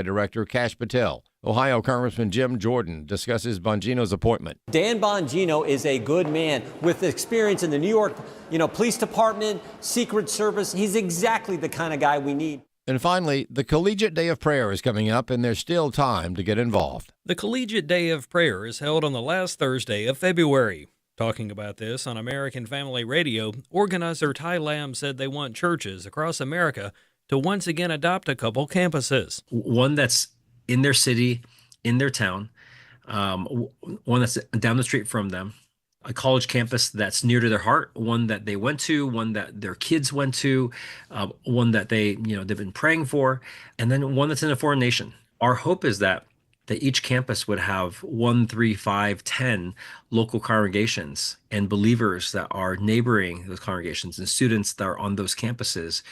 Director Kash Patel. Ohio Congressman Jim Jordan discusses Bongino's appointment. Dan Bongino is a good man with experience in the New York, Police Department, Secret Service. He's exactly the kind of guy we need. And finally, the Collegiate Day of Prayer is coming up, and there's still time to get involved. The Collegiate Day of Prayer is held on the last Thursday of February. Talking about this on American Family Radio, organizer Ty Lamb said they want churches across America to once again adopt a couple campuses. One that's in their city, in their town, one that's down the street from them, a college campus that's near to their heart, one that they went to, one that their kids went to, one that they've been praying for, and then one that's in a foreign nation. Our hope is that each campus would have 1, 3, 5, 10 local congregations and believers that are neighboring those congregations and students that are on those campuses,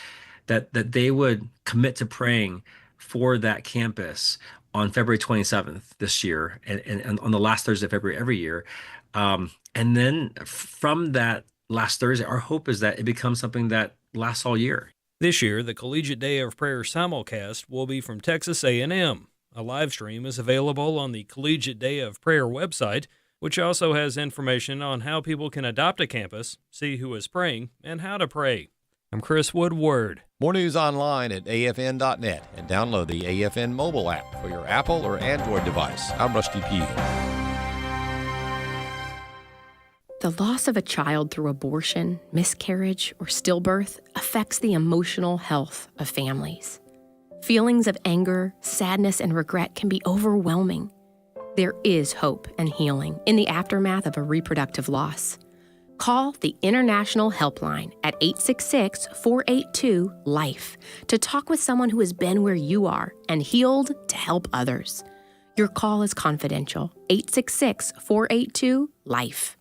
that they would commit to praying for that campus on February 27th this year and on the last Thursday of February every year. And then from that last Thursday, our hope is that it becomes something that lasts all year. This year, the Collegiate Day of Prayer simulcast will be from Texas A&M. A live stream is available on the Collegiate Day of Prayer website, which also has information on how people can adopt a campus, see who is praying, and how to pray. I'm Chris Woodward. More news online at afn.net and download the AFN mobile app for your Apple or Android device. I'm Rusty Pugh. The loss of a child through abortion, miscarriage, or stillbirth affects the emotional health of families. Feelings of anger, sadness, and regret can be overwhelming. There is hope and healing in the aftermath of a reproductive loss. Call the International Helpline at 866-482-LIFE to talk with someone who has been where you are and healed to help others. Your call is confidential. 866-482-LIFE.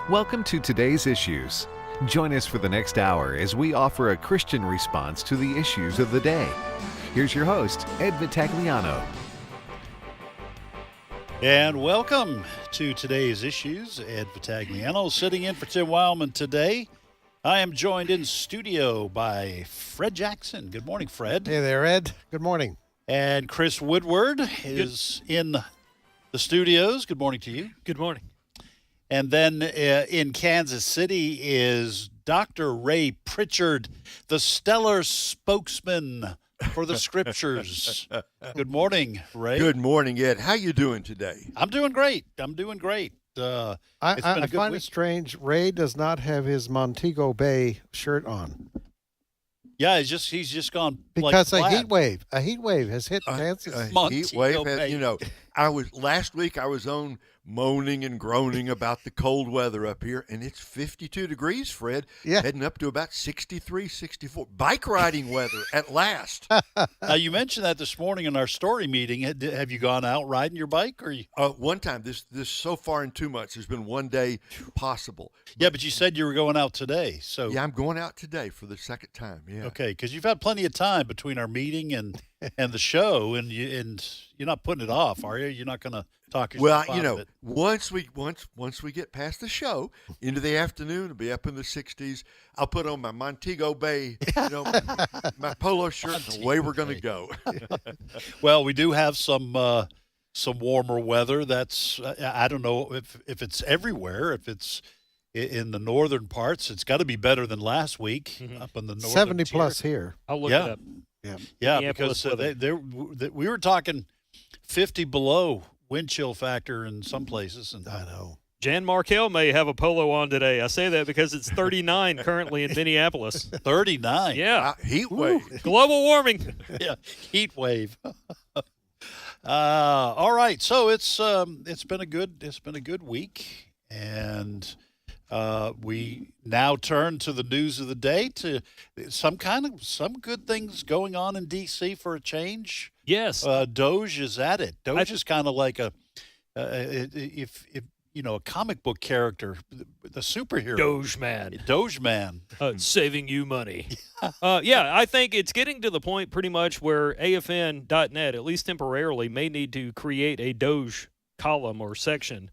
Welcome to Today's Issues. Join us for the next hour as we offer a Christian response to the issues of the day. Here's your host, Ed Vitagliano. And welcome to Today's Issues. Ed Vitagliano sitting in for Tim Wildmon today. I am joined in studio by Fred Jackson. Good morning, Fred. Hey there, Ed. Good morning. And Chris Woodward is in the studios. Good morning to you. Good morning. And then in Kansas City is Dr. Ray Pritchard, the stellar spokesman for the Scriptures. Good morning, Ray. Good morning, Ed. How you doing today? I'm doing great. I find it strange. Ray does not have his Montego Bay shirt on. Yeah, he's just gone because like a heat wave has hit Kansas. Heat wave has, last week I was on moaning and groaning about the cold weather up here, and it's 52 degrees, Fred. Yeah. Heading up to about 63, 64. Bike riding weather at last. Now, you mentioned that this morning in our story meeting. Have you gone out riding your bike? Or one time. This so far in 2 months. There's been one day possible. Yeah, but you said you were going out today. So yeah, I'm going out today for the second time. Yeah. Okay, because you've had plenty of time between our meeting and the show, and you're not putting it off, are you? You're not going to talk yourself out of it. once we get past the show into the afternoon, it'll be up in the 60s. I'll put on my Montego Bay, my polo shirt, and away we're going to go. Well, we do have some warmer weather. That's I don't know if it's everywhere. If it's in the northern parts, it's got to be better than last week up in the northern 70 tier. Plus here. I'll look it up. Yeah, because we were talking 50 below wind chill factor in some places. And I know. Jan Markell may have a polo on today. I say that because it's 39 currently in Minneapolis. 39? Yeah. Heat wave. Global warming. Yeah, heat wave. All right, so it's been a good week, and we now turn to the news of the day, to some good things going on in D.C. for a change. Yes. Doge is at it. Doge is kind of like a comic book character, the superhero. Doge Man. Saving you money. I think it's getting to the point pretty much where AFN.net, at least temporarily, may need to create a Doge column or section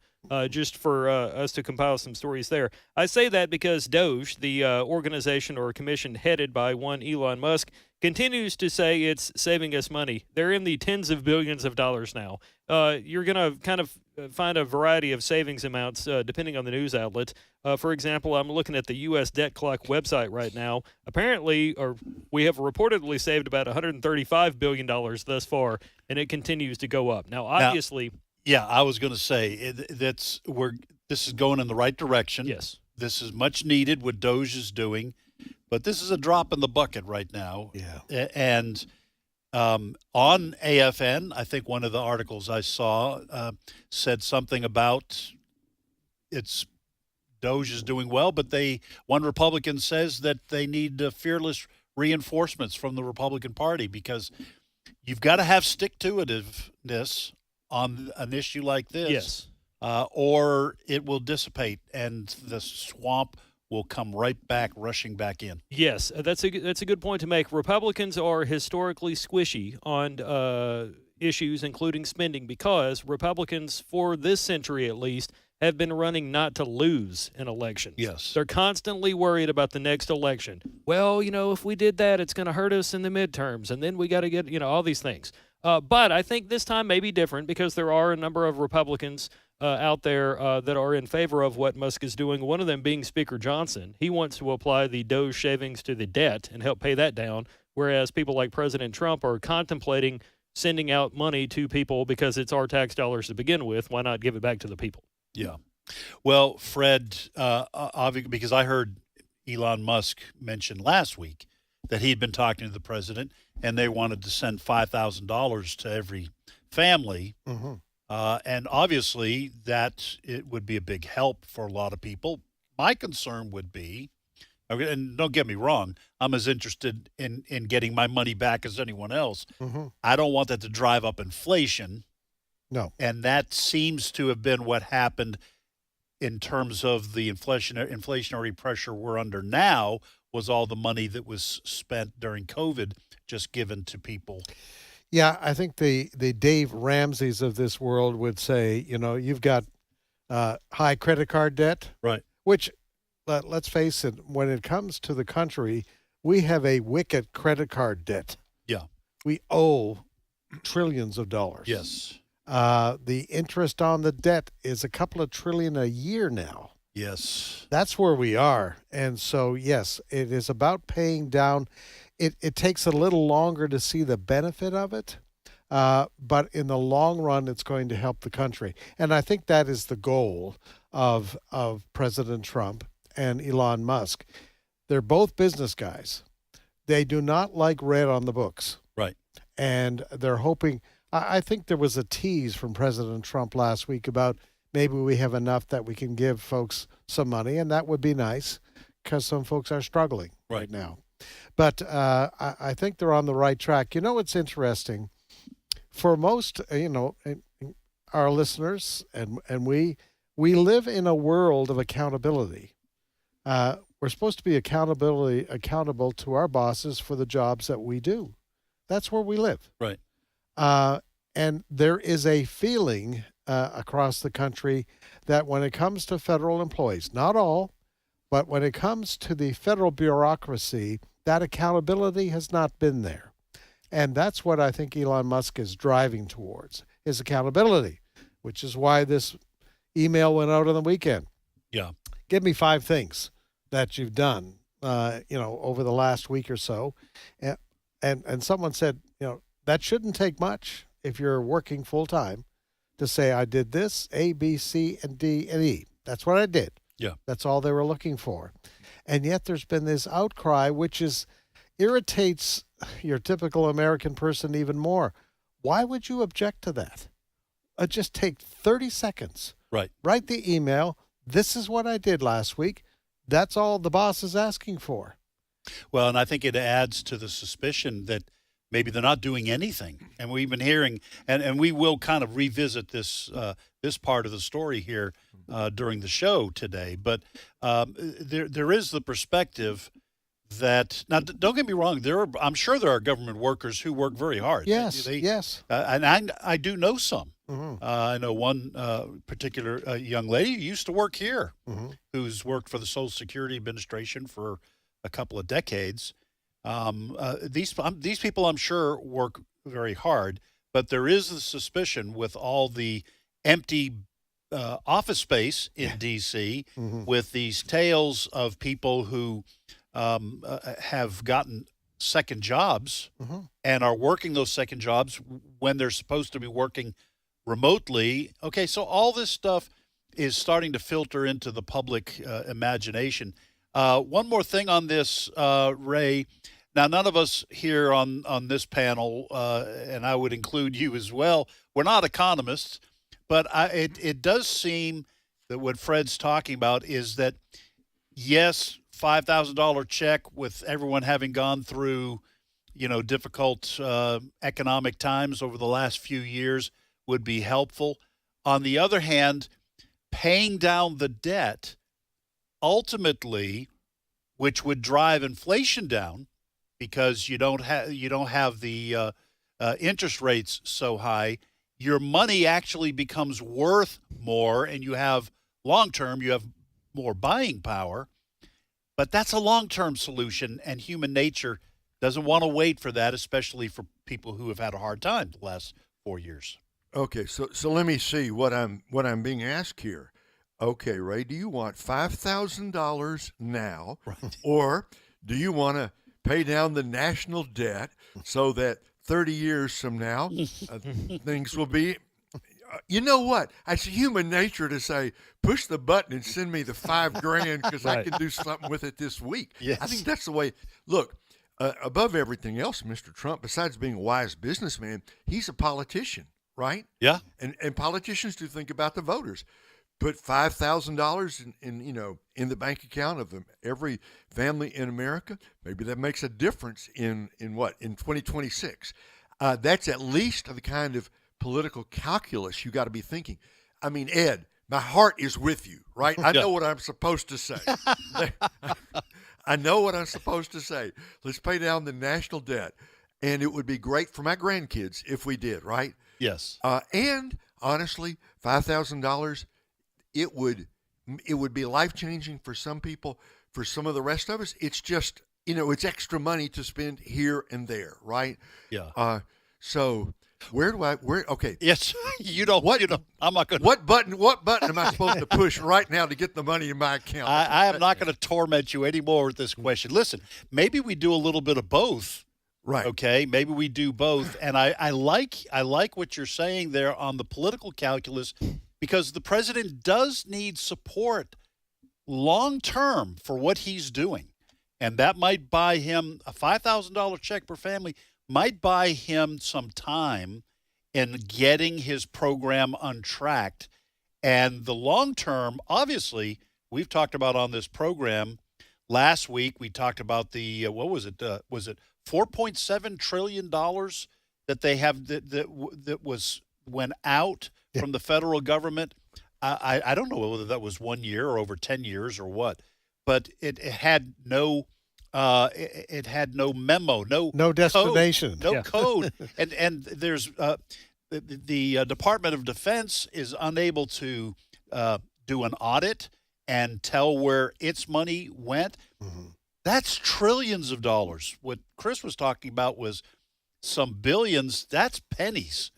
just for us to compile some stories there. I say that because Doge, the organization or commission headed by one Elon Musk, continues to say it's saving us money. They're in the tens of billions of dollars now. You're going to kind of find a variety of savings amounts depending on the news outlet. For example, I'm looking at the U.S. Debt Clock website right now. Apparently, or we have reportedly saved about $135 billion thus far, and it continues to go up. Now, obviously... Yeah, I was going to say this is going in the right direction. Yes. This is much needed what Doge is doing, but this is a drop in the bucket right now. Yeah. And on AFN, I think one of the articles I saw said something about Doge is doing well, but one Republican says that they need fearless reinforcements from the Republican Party because you've got to have stick-to-itiveness on an issue like this, yes, or it will dissipate and the swamp will come right back, rushing back in. Yes, that's a good point to make. Republicans are historically squishy on issues, including spending, because Republicans, for this century at least, have been running not to lose an election. Yes. They're constantly worried about the next election. Well, if we did that, it's going to hurt us in the midterms, and then we got to get, all these things. But I think this time may be different because there are a number of Republicans out there that are in favor of what Musk is doing, one of them being Speaker Johnson. He wants to apply the Doge shavings to the debt and help pay that down, whereas people like President Trump are contemplating sending out money to people because it's our tax dollars to begin with. Why not give it back to the people? Yeah. Well, Fred, because I heard Elon Musk mention last week that he'd been talking to the president and they wanted to send $5,000 to every family. Mm-hmm. And obviously that it would be a big help for a lot of people. My concern would be, and don't get me wrong, I'm as interested in getting my money back as anyone else. Mm-hmm. I don't want that to drive up inflation. No. And that seems to have been what happened in terms of the inflationary pressure we're under now, was all the money that was spent during COVID just given to people. Yeah, I think the Dave Ramseys of this world would say, you've got high credit card debt. Right. Which, let's face it, when it comes to the country, we have a wicked credit card debt. Yeah. We owe trillions of dollars. Yes. The interest on the debt is a couple of trillion a year now. Yes. That's where we are. And so, yes, it is about paying down. It takes a little longer to see the benefit of it, but in the long run, it's going to help the country. And I think that is the goal of President Trump and Elon Musk. They're both business guys. They do not like red on the books. Right. And they're hoping. I think there was a tease from President Trump last week about maybe we have enough that we can give folks some money, and that would be nice because some folks are struggling right now. But I think they're on the right track. It's interesting. For most, our listeners and we live in a world of accountability. We're supposed to be accountable to our bosses for the jobs that we do. That's where we live. Right. And there is a feeling across the country that when it comes to federal employees, not all, but when it comes to the federal bureaucracy, that accountability has not been there. And that's what I think Elon Musk is driving towards, is accountability, which is why this email went out on the weekend. Yeah. Give me 5 things that you've done, over the last week or so. And someone said, that shouldn't take much if you're working full time to say, I did this, A, B, C, and D, and E. That's what I did. Yeah. That's all they were looking for. And yet there's been this outcry, which irritates your typical American person even more. Why would you object to that? Just take 30 seconds. Right. Write the email. This is what I did last week. That's all the boss is asking for. Well, and I think it adds to the suspicion that maybe they're not doing anything. And we've been hearing, and we will kind of revisit this part of the story here during the show today. But there is the perspective that, now don't get me wrong, I'm sure there are government workers who work very hard. Yes, yes. And I do know some. I know one particular young lady who used to work here, who's worked for the Social Security Administration for a couple of decades. These people, I'm sure, work very hard, but there is the suspicion with all the empty office space in D.C., with these tales of people who have gotten second jobs and are working those second jobs when they're supposed to be working remotely. Okay, so all this stuff is starting to filter into the public imagination. One more thing on this, Ray. Now, none of us here on this panel, and I would include you as well, we're not economists, but it does seem that what Fred's talking about is that, yes, $5,000 check with everyone having gone through, difficult economic times over the last few years would be helpful. On the other hand, paying down the debt ultimately, which would drive inflation down because you don't have the interest rates so high, your money actually becomes worth more, and you have long-term, you have more buying power. But that's a long-term solution, and human nature doesn't want to wait for that, especially for people who have had a hard time the last 4 years. Okay, so let me see what I'm being asked here. Okay, Ray, do you want $5,000 now, or do you want to pay down the national debt so that 30 years from now things will be? You know what? It's human nature to say, push the button and send me the $5,000 because I can do something with it this week. Yes. I think that's the way. Look, above everything else, Mr. Trump, besides being a wise businessman, he's a politician, right? Yeah. And politicians do think about the voters. Put $5,000 in the bank account of every family in America. Maybe that makes a difference in 2026. That's at least the kind of political calculus you got to be thinking. I mean, Ed, my heart is with you, right? I know what I'm supposed to say. I know what I'm supposed to say. Let's pay down the national debt, and it would be great for my grandkids if we did, right? Yes. And honestly, $5,000, it would be life-changing for some people. For some of the rest of us, it's just, it's extra money to spend here and there, right? Yeah. So okay. Yes. I'm not going to. What button am I supposed to push right now to get the money in my account? I am not going to torment you anymore with this question. Listen, maybe we do a little bit of both. Right. Okay. Maybe we do both. And I like what you're saying there on the political calculus, because the president does need support long term for what he's doing. And that might buy him a $5,000 check per family, might buy him some time in getting his program untracked. And the long term, obviously, we've talked about on this program. Last week, we talked about the, was it $4.7 trillion that they have that went out from the federal government. I don't know whether that was 1 year or over 10 years or what, but it had no memo, no destination, code, and there's the Department of Defense is unable to do an audit and tell where its money went. That's trillions of dollars. What Chris was talking about was some billions. That's pennies.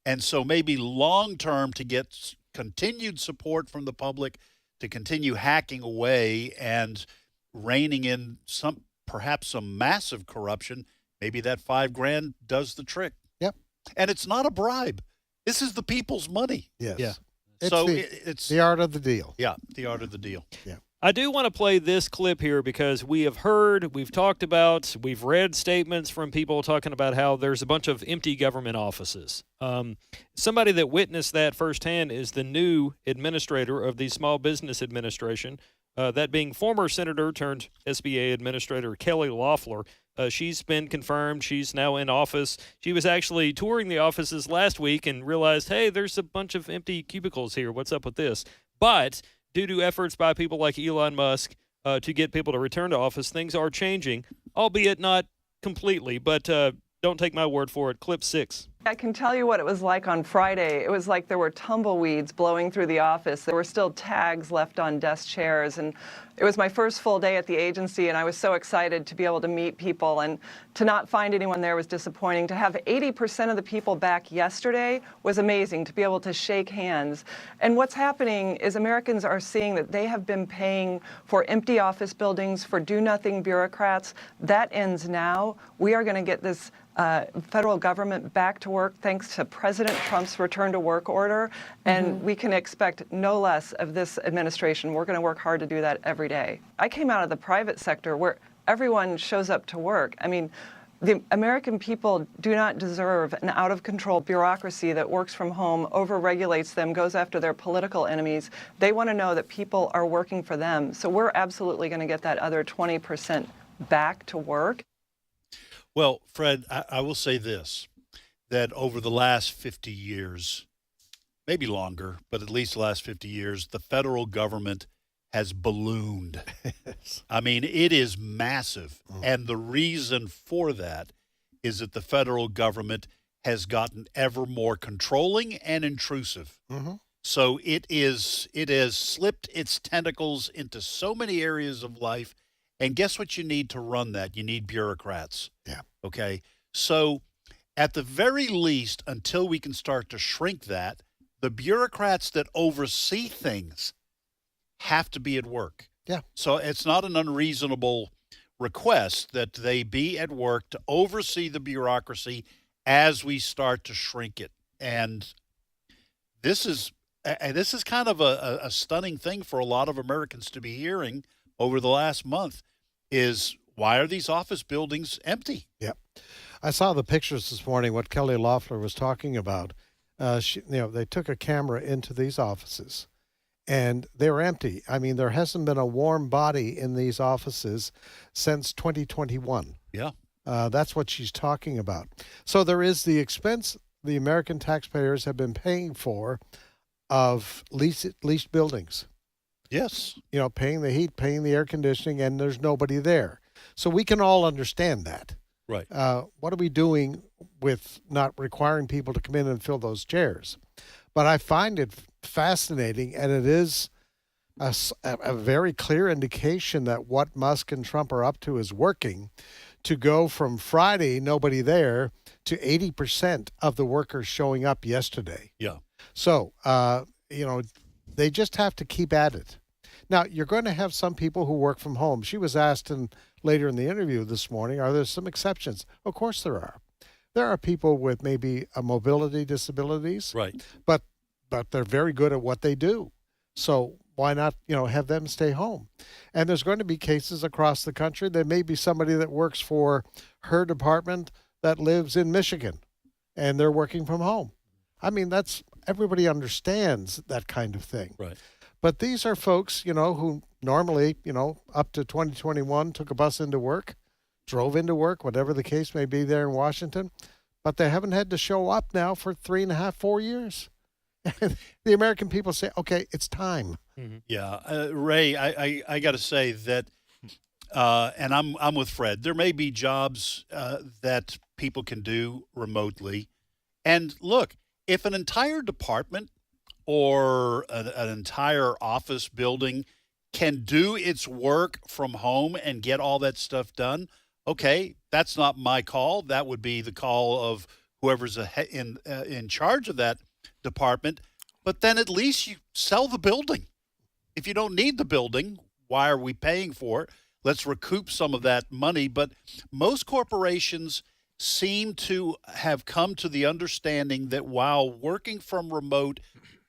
And so maybe long term, to get continued support from the public to continue hacking away and reining in perhaps some massive corruption, maybe that $5,000 does the trick. Yep. And it's not a bribe. This is the people's money. Yes. Yeah. It's the art of the deal. Yeah, the art of the deal. Yeah. I do want to play this clip here because we've talked about, we've read statements from people talking about how there's a bunch of empty government offices. Somebody that witnessed that firsthand is the new administrator of the Small Business Administration, that being former Senator turned SBA Administrator Kelly Loeffler. She's been confirmed. She's now in office. She was actually touring the offices last week and realized, hey, there's a bunch of empty cubicles here. What's up with this? But due to efforts by people like Elon Musk to get people to return to office, things are changing, albeit not completely. But don't take my word for it. Clip 6. I can tell you what it was like on Friday. It was like there were tumbleweeds blowing through the office. There were still tags left on desk chairs. And it was my first full day at the agency, and I was so excited to be able to meet people. And to not find anyone there was disappointing. To have 80% of the people back yesterday was amazing, to be able to shake hands. And what's happening is Americans are seeing that they have been paying for empty office buildings, for do-nothing bureaucrats. That ends now. We are going to get this federal government back to work thanks to President Trump's return to work order, and we can expect no less of this administration. We're going to work hard to do that every day. I came out of the private sector where everyone shows up to work. I mean, the American people do not deserve an out-of-control bureaucracy that works from home, overregulates them, goes after their political enemies. They want to know that people are working for them. So we're absolutely going to get that other 20% back to work. Well, Fred, I will say this, that over the last 50 years, maybe longer, but at least the last 50 years, the federal government has ballooned. I mean, it is massive. And the reason for that is that the federal government has gotten ever more controlling and intrusive. So it has slipped its tentacles into so many areas of life. And guess what you need to run that? You need bureaucrats. Yeah. Okay. So at the very least, until we can start to shrink that, the bureaucrats that oversee things have to be at work. Yeah. So it's not an unreasonable request that they be at work to oversee the bureaucracy as we start to shrink it. And this is kind of a stunning thing for a lot of Americans to be hearing over the last month. Is why are these office buildings empty? Yeah. I saw the pictures this morning, what Kelly Loeffler was talking about. They took a camera into these offices, and they were empty. I mean, there hasn't been a warm body in these offices since 2021. Yeah. That's what she's talking about. So there is the expense the American taxpayers have been paying for of leased buildings. Yes. Paying the heat, paying the air conditioning, and there's nobody there. So we can all understand that. Right. What are we doing with not requiring people to come in and fill those chairs? But I find it fascinating, and it is a very clear indication that what Musk and Trump are up to is working, to go from Friday, nobody there, to 80% of the workers showing up yesterday. Yeah. So, they just have to keep at it. Now, you're going to have some people who work from home. She was asked later in the interview this morning, are there some exceptions? Of course there are. There are people with maybe a mobility disabilities. Right. But they're very good at what they do. So why not, have them stay home? And there's going to be cases across the country. There may be somebody that works for her department that lives in Michigan, and they're working from home. I mean, everybody understands that kind of thing. Right. But these are folks, who normally, up to 2021 took a bus into work, drove into work, whatever the case may be there in Washington, but they haven't had to show up now for 3.5, 4 years. The American people say, okay, it's time. Yeah. Ray, I got to say that, and I'm with Fred, there may be jobs that people can do remotely. And look, if an entire department or an entire office building can do its work from home and get all that stuff done, okay, that's not my call. That would be the call of whoever's in charge of that department. But then at least you sell the building. If you don't need the building, why are we paying for it? Let's recoup some of that money. But most corporations seem to have come to the understanding that while working from remote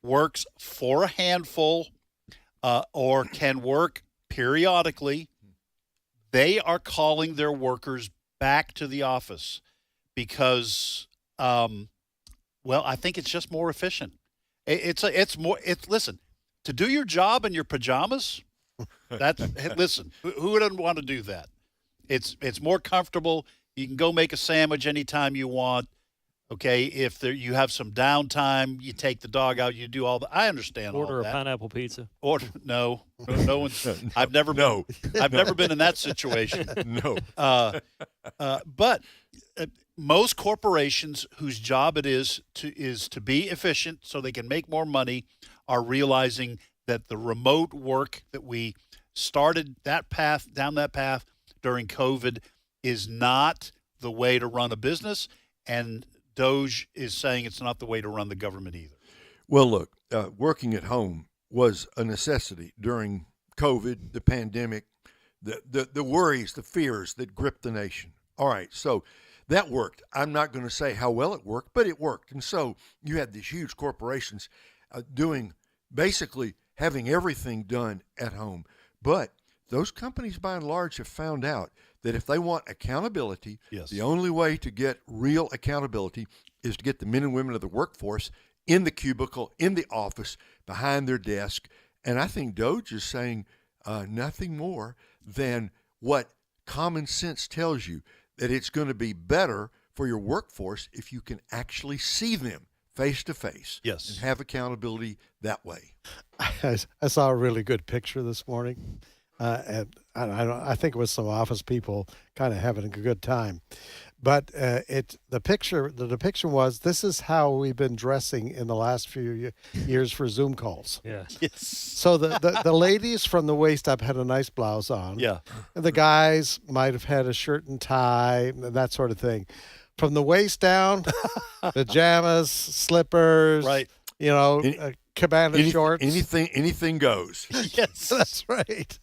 works for a handful or can work periodically, they are calling their workers back to the office because, I think it's just more efficient. Listen, to do your job in your pajamas, listen, who doesn't want to do that? It's more comfortable. You can go make a sandwich anytime you want. Okay, if you have some downtime, you take the dog out, you do all that. I understand all that. Order a pineapple pizza. No one's. I've never been in that situation. No. But most corporations whose job it is to be efficient so they can make more money are realizing that the remote work that we started down that path during COVID is not the way to run a business, and Doge is saying it's not the way to run the government either. Well, look, working at home was a necessity during COVID, the pandemic, the worries, the fears that gripped the nation. All right, so that worked. I'm not going to say how well it worked, but it worked. And so you had these huge corporations basically having everything done at home. But those companies, by and large, have found out that if they want accountability, the only way to get real accountability is to get the men and women of the workforce in the cubicle, in the office, behind their desk. And I think Doge is saying nothing more than what common sense tells you, that it's going to be better for your workforce if you can actually see them face to face. Yes. And have accountability that way. I saw a really good picture this morning. And I think it was some office people kind of having a good time. But the depiction was, this is how we've been dressing in the last few years for Zoom calls. Yeah. Yes. So the ladies from the waist up had a nice blouse on. Yeah. And the guys might have had a shirt and tie and that sort of thing. From the waist down, pajamas, slippers, right? cabana shorts. Anything goes. Yes, that's right.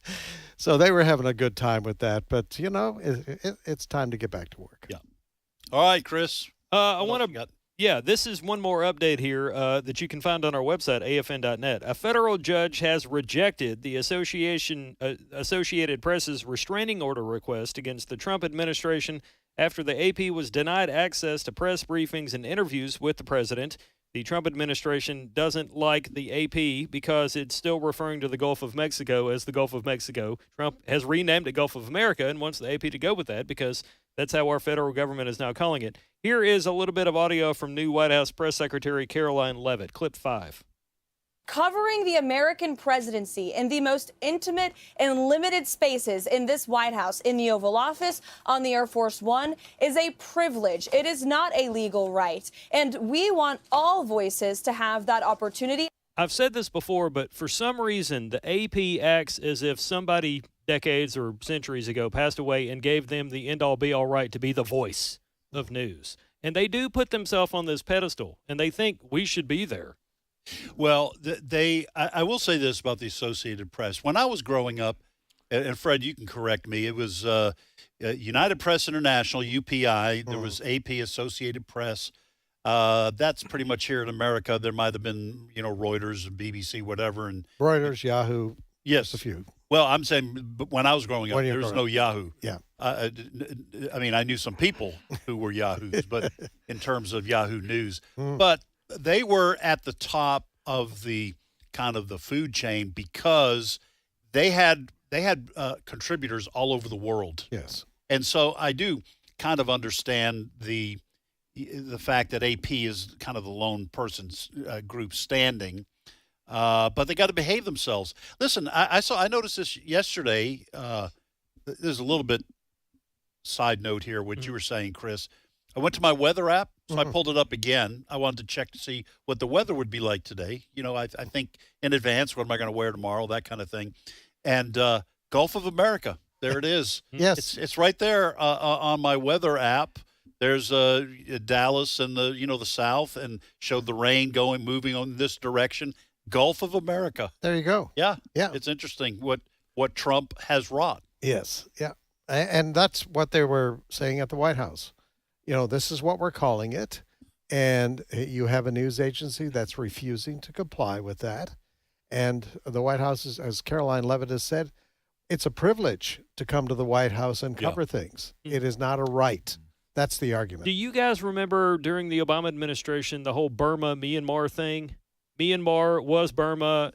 So they were having a good time with that, but it's time to get back to work. Yeah. All right, Chris. I want to. Yeah, this is one more update here that you can find on our website, afn.net. A federal judge has rejected the Associated Press's restraining order request against the Trump administration after the AP was denied access to press briefings and interviews with the president. The Trump administration doesn't like the AP because it's still referring to the Gulf of Mexico as the Gulf of Mexico. Trump has renamed it Gulf of America and wants the AP to go with that because that's how our federal government is now calling it. Here is a little bit of audio from new White House Press Secretary Caroline Leavitt, clip 5. Covering the American presidency in the most intimate and limited spaces in this White House, in the Oval Office, on the Air Force One, is a privilege. It is not a legal right. And we want all voices to have that opportunity. I've said this before, but for some reason, the AP acts as if somebody decades or centuries ago passed away and gave them the end-all be-all right to be the voice of news. And they do put themselves on this pedestal, and they think we should be there. Well, I will say this about the Associated Press. When I was growing up, and Fred, you can correct me, it was United Press International, UPI. There was AP, Associated Press. That's pretty much here in America. There might have been, Reuters and BBC, whatever. And Reuters, Yahoo. Yes. Just a few. Well, I'm saying when I was growing up, there was no Yahoo. Yeah. I mean, I knew some people who were Yahoos, but in terms of Yahoo News. But they were at the top of the kind of the food chain because they had contributors all over the world. Yes. And so I do kind of understand the fact that AP is kind of the lone person's group standing, but they got to behave themselves. Listen, I noticed this yesterday. There's a little bit side note here, what you were saying, Chris. I went to my weather app, so I pulled it up again. I wanted to check to see what the weather would be like today. I think in advance, what am I going to wear tomorrow, that kind of thing. And Gulf of America, there it is. Yes. It's right there on my weather app. There's Dallas and the South, and showed the rain moving on this direction. Gulf of America. There you go. Yeah. Yeah. It's interesting what Trump has wrought. Yes. Yeah. And that's what they were saying at the White House. This is what we're calling it. And you have a news agency that's refusing to comply with that. And the White House, as Caroline Leavitt has said, it's a privilege to come to the White House and cover things. It is not a right. That's the argument. Do you guys remember during the Obama administration, the whole Burma, Myanmar thing? Myanmar was Burma.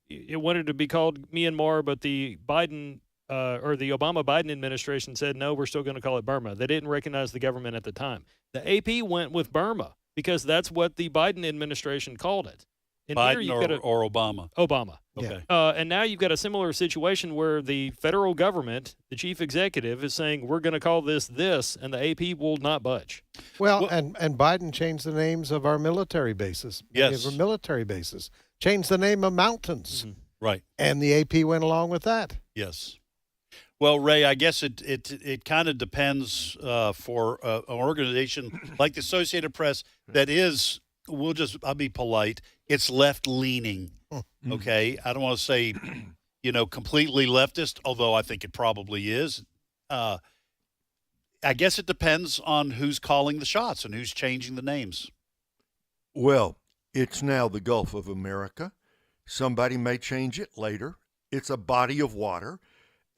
It wanted to be called Myanmar, but the Obama Biden administration said, no, we're still going to call it Burma. They didn't recognize the government at the time. The AP went with Burma because that's what the Biden administration called it. And here Biden you've got or Obama? Obama. Okay. And now you've got a similar situation where the federal government, the chief executive, is saying we're going to call this, and the AP will not budge. Well, and Biden changed the names of our military bases. Yes. Our military bases. Changed the name of mountains. Right. And the AP went along with that. Yes. Well, Ray, I guess it kind of depends for an organization like the Associated Press that is, I'll be polite, it's left-leaning, okay? I don't want to say, completely leftist, although I think it probably is. I guess it depends on who's calling the shots and who's changing the names. Well, it's now the Gulf of America. Somebody may change it later. It's a body of water.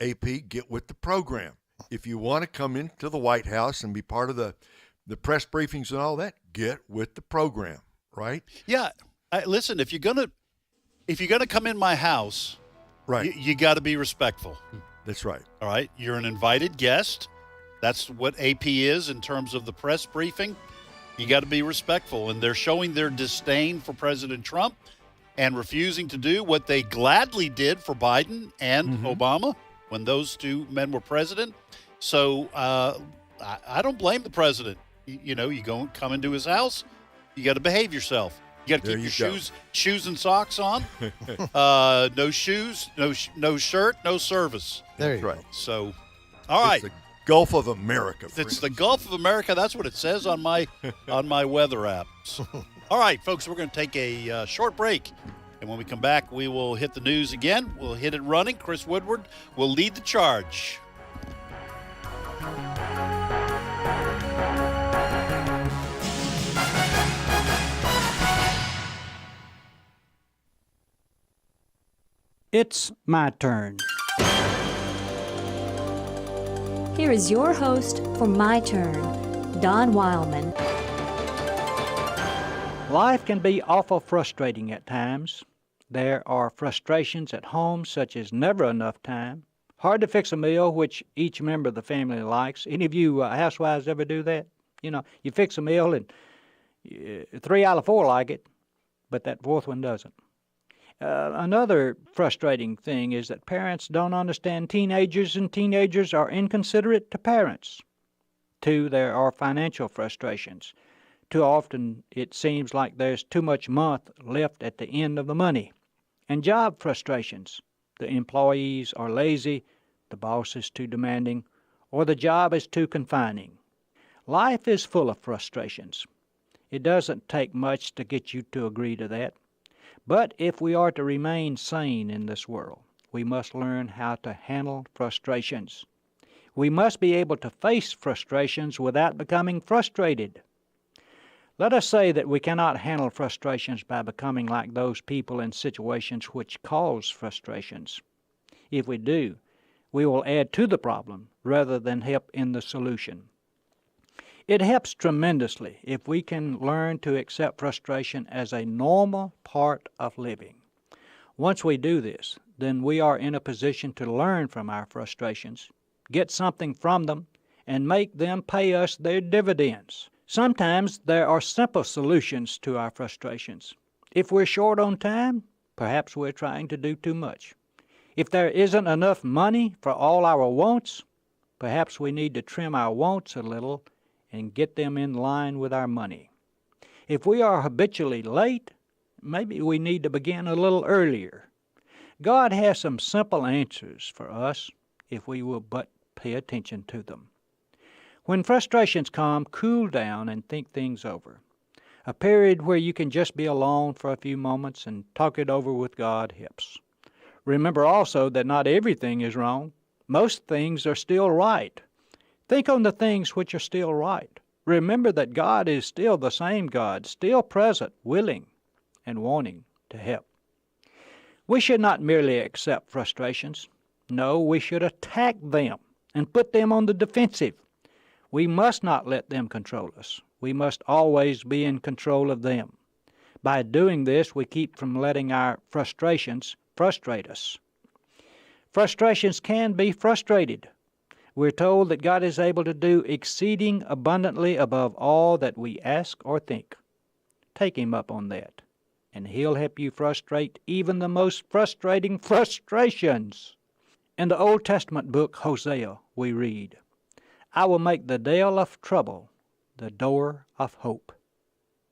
AP, get with the program. If you want to come into the White House and be part of the press briefings and all that, get with the program, right? Yeah. Listen, if you're gonna come in my house, right, you got to be respectful. That's right. All right. You're an invited guest. That's what AP is in terms of the press briefing. You got to be respectful, and they're showing their disdain for President Trump and refusing to do what they gladly did for Biden and Obama when those two men were president. So I don't blame the president. You come into his house, you got to behave yourself. You got to keep your shoes and socks on. No shoes, no shirt, no service. There you go. So, all right. It's the Gulf of America. It's the Gulf of America. That's what it says on my weather apps. All right, folks, we're going to take a short break. And when we come back, we will hit the news again. We'll hit it running. Chris Woodward will lead the charge. It's my turn. Here is your host for My Turn, Don Wildmon. Life can be awful frustrating at times. There are frustrations at home, such as never enough time, hard to fix a meal which each member of the family likes. Any of you housewives ever do that? You fix a meal and 3 out of 4 like it, but that 4th one doesn't. Another frustrating thing is that parents don't understand teenagers, and teenagers are inconsiderate to parents. 2, there are financial frustrations. Too often it seems like there's too much month left at the end of the money. And job frustrations. The employees are lazy, the boss is too demanding, or the job is too confining. Life is full of frustrations. It doesn't take much to get you to agree to that. But if we are to remain sane in this world, we must learn how to handle frustrations. We must be able to face frustrations without becoming frustrated. Let us say that we cannot handle frustrations by becoming like those people in situations which cause frustrations. If we do, we will add to the problem rather than help in the solution. It helps tremendously if we can learn to accept frustration as a normal part of living. Once we do this, then we are in a position to learn from our frustrations, get something from them, and make them pay us their dividends. Sometimes there are simple solutions to our frustrations. If we're short on time, perhaps we're trying to do too much. If there isn't enough money for all our wants, perhaps we need to trim our wants a little and get them in line with our money. If we are habitually late, maybe we need to begin a little earlier. God has some simple answers for us if we will but pay attention to them. When frustrations come, cool down and think things over. A period where you can just be alone for a few moments and talk it over with God helps. Remember also that not everything is wrong. Most things are still right. Think on the things which are still right. Remember that God is still the same God, still present, willing, and wanting to help. We should not merely accept frustrations. No, we should attack them and put them on the defensive. We must not let them control us. We must always be in control of them. By doing this, we keep from letting our frustrations frustrate us. Frustrations can be frustrated. We're told that God is able to do exceeding abundantly above all that we ask or think. Take Him up on that and He'll help you frustrate even the most frustrating frustrations. In the Old Testament book Hosea, we read, I will make the dale of trouble the door of hope.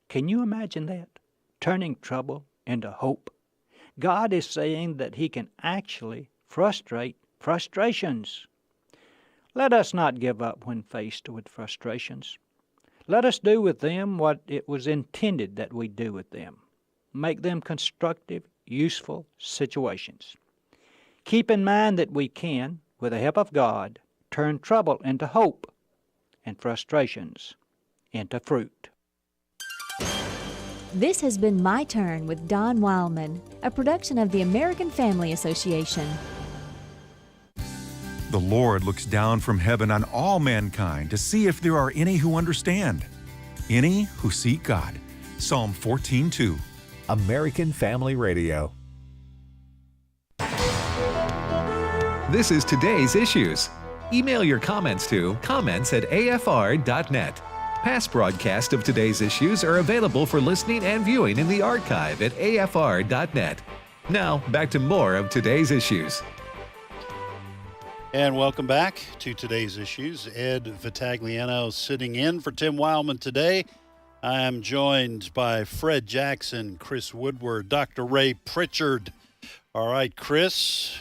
Can you imagine that? Turning trouble into hope. God is saying that He can actually frustrate frustrations. Let us not give up when faced with frustrations. Let us do with them what it was intended that we do with them. Make them constructive, useful situations. Keep in mind that we can, with the help of God, turn trouble into hope and frustrations into fruit. This has been My Turn with Don Wildmon, a production of the American Family Association. The Lord looks down from heaven on all mankind to see if there are any who understand, any who seek God. Psalm 14:2. American Family Radio. This is Today's Issues. Email your comments to comments@afr.net. Past broadcasts of Today's Issues are available for listening and viewing in the archive at afr.net. Now, back to more of Today's Issues. And welcome back to Today's Issues. Ed Vitagliano sitting in for Tim Wildmon today. I am joined by Fred Jackson, Chris Woodward, Dr. Ray Pritchard. All right, Chris,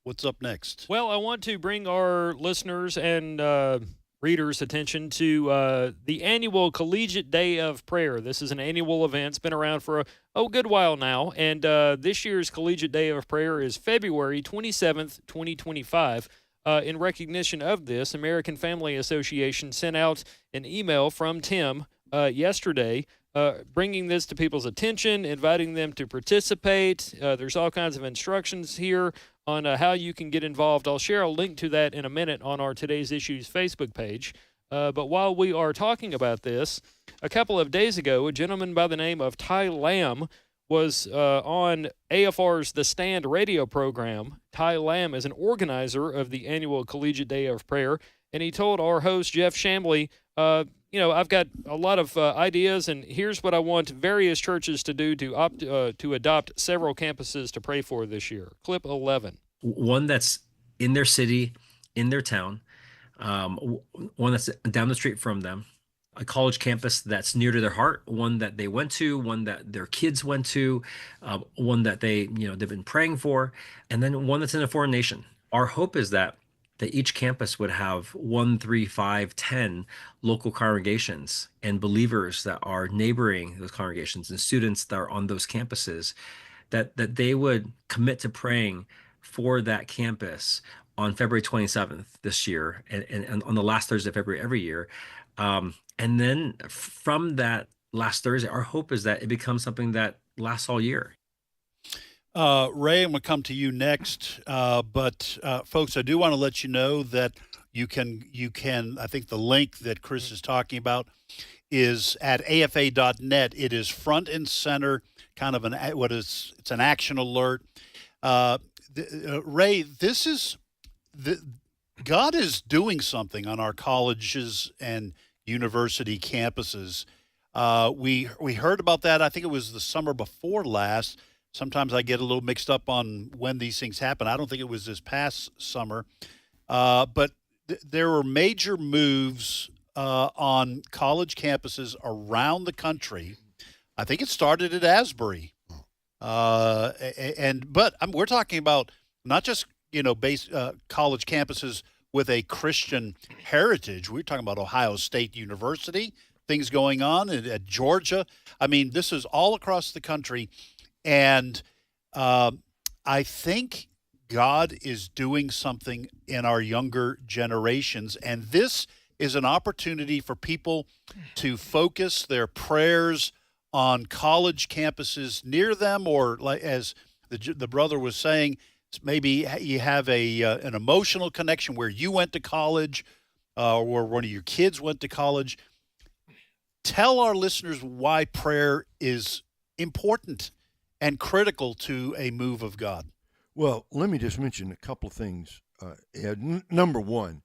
what's up next? Well, I want to bring our listeners and readers' attention to the annual Collegiate Day of Prayer. This is an annual event. It's been around for a good while now, and this year's Collegiate Day of Prayer is February 27th, 2025. In recognition of this, American Family Association sent out an email from Tim yesterday bringing this to people's attention, inviting them to participate. There's all kinds of instructions here on how you can get involved. I'll share a link to that in a minute on our Today's Issues Facebook page. But while we are talking about this, a couple of days ago, a gentleman by the name of Ty Lamb was on AFR's The Stand radio program. Ty Lamb is an organizer of the annual Collegiate Day of Prayer, and he told our host, Jeff Chambly, I've got a lot of ideas, and here's what I want various churches to do to adopt several campuses to pray for this year. Clip 11. One that's in their city, in their town, one that's down the street from them, a college campus that's near to their heart, one that they went to, one that their kids went to, one that they've been praying for, and then one that's in a foreign nation. Our hope is that each campus would have 1, 3, 5, 10 local congregations and believers that are neighboring those congregations and students that are on those campuses, that they would commit to praying for that campus on February 27th this year and on the last Thursday of February every year. And then from that last Thursday, our hope is that it becomes something that lasts all year. Ray, I'm going to come to you next. But folks, I do want to let you know that you can, I think the link that Chris is talking about is at afa.net. It is front and center, kind of it's an action alert. Ray, God is doing something on our colleges and university campuses. We heard about that. I think it was the summer before last. Sometimes I get a little mixed up on when these things happen. I don't think it was this past summer. But there were major moves on college campuses around the country. I think it started at Asbury. But we're talking about not just, college campuses with a Christian heritage. We're talking about Ohio State University, things going on at Georgia. I mean, this is all across the country. And I think God is doing something in our younger generations. And this is an opportunity for people to focus their prayers on college campuses near them, or like as the brother was saying, maybe you have an emotional connection where you went to college or where one of your kids went to college. Tell our listeners why prayer is important and critical to a move of God. Well, let me just mention a couple of things, Ed. Number one,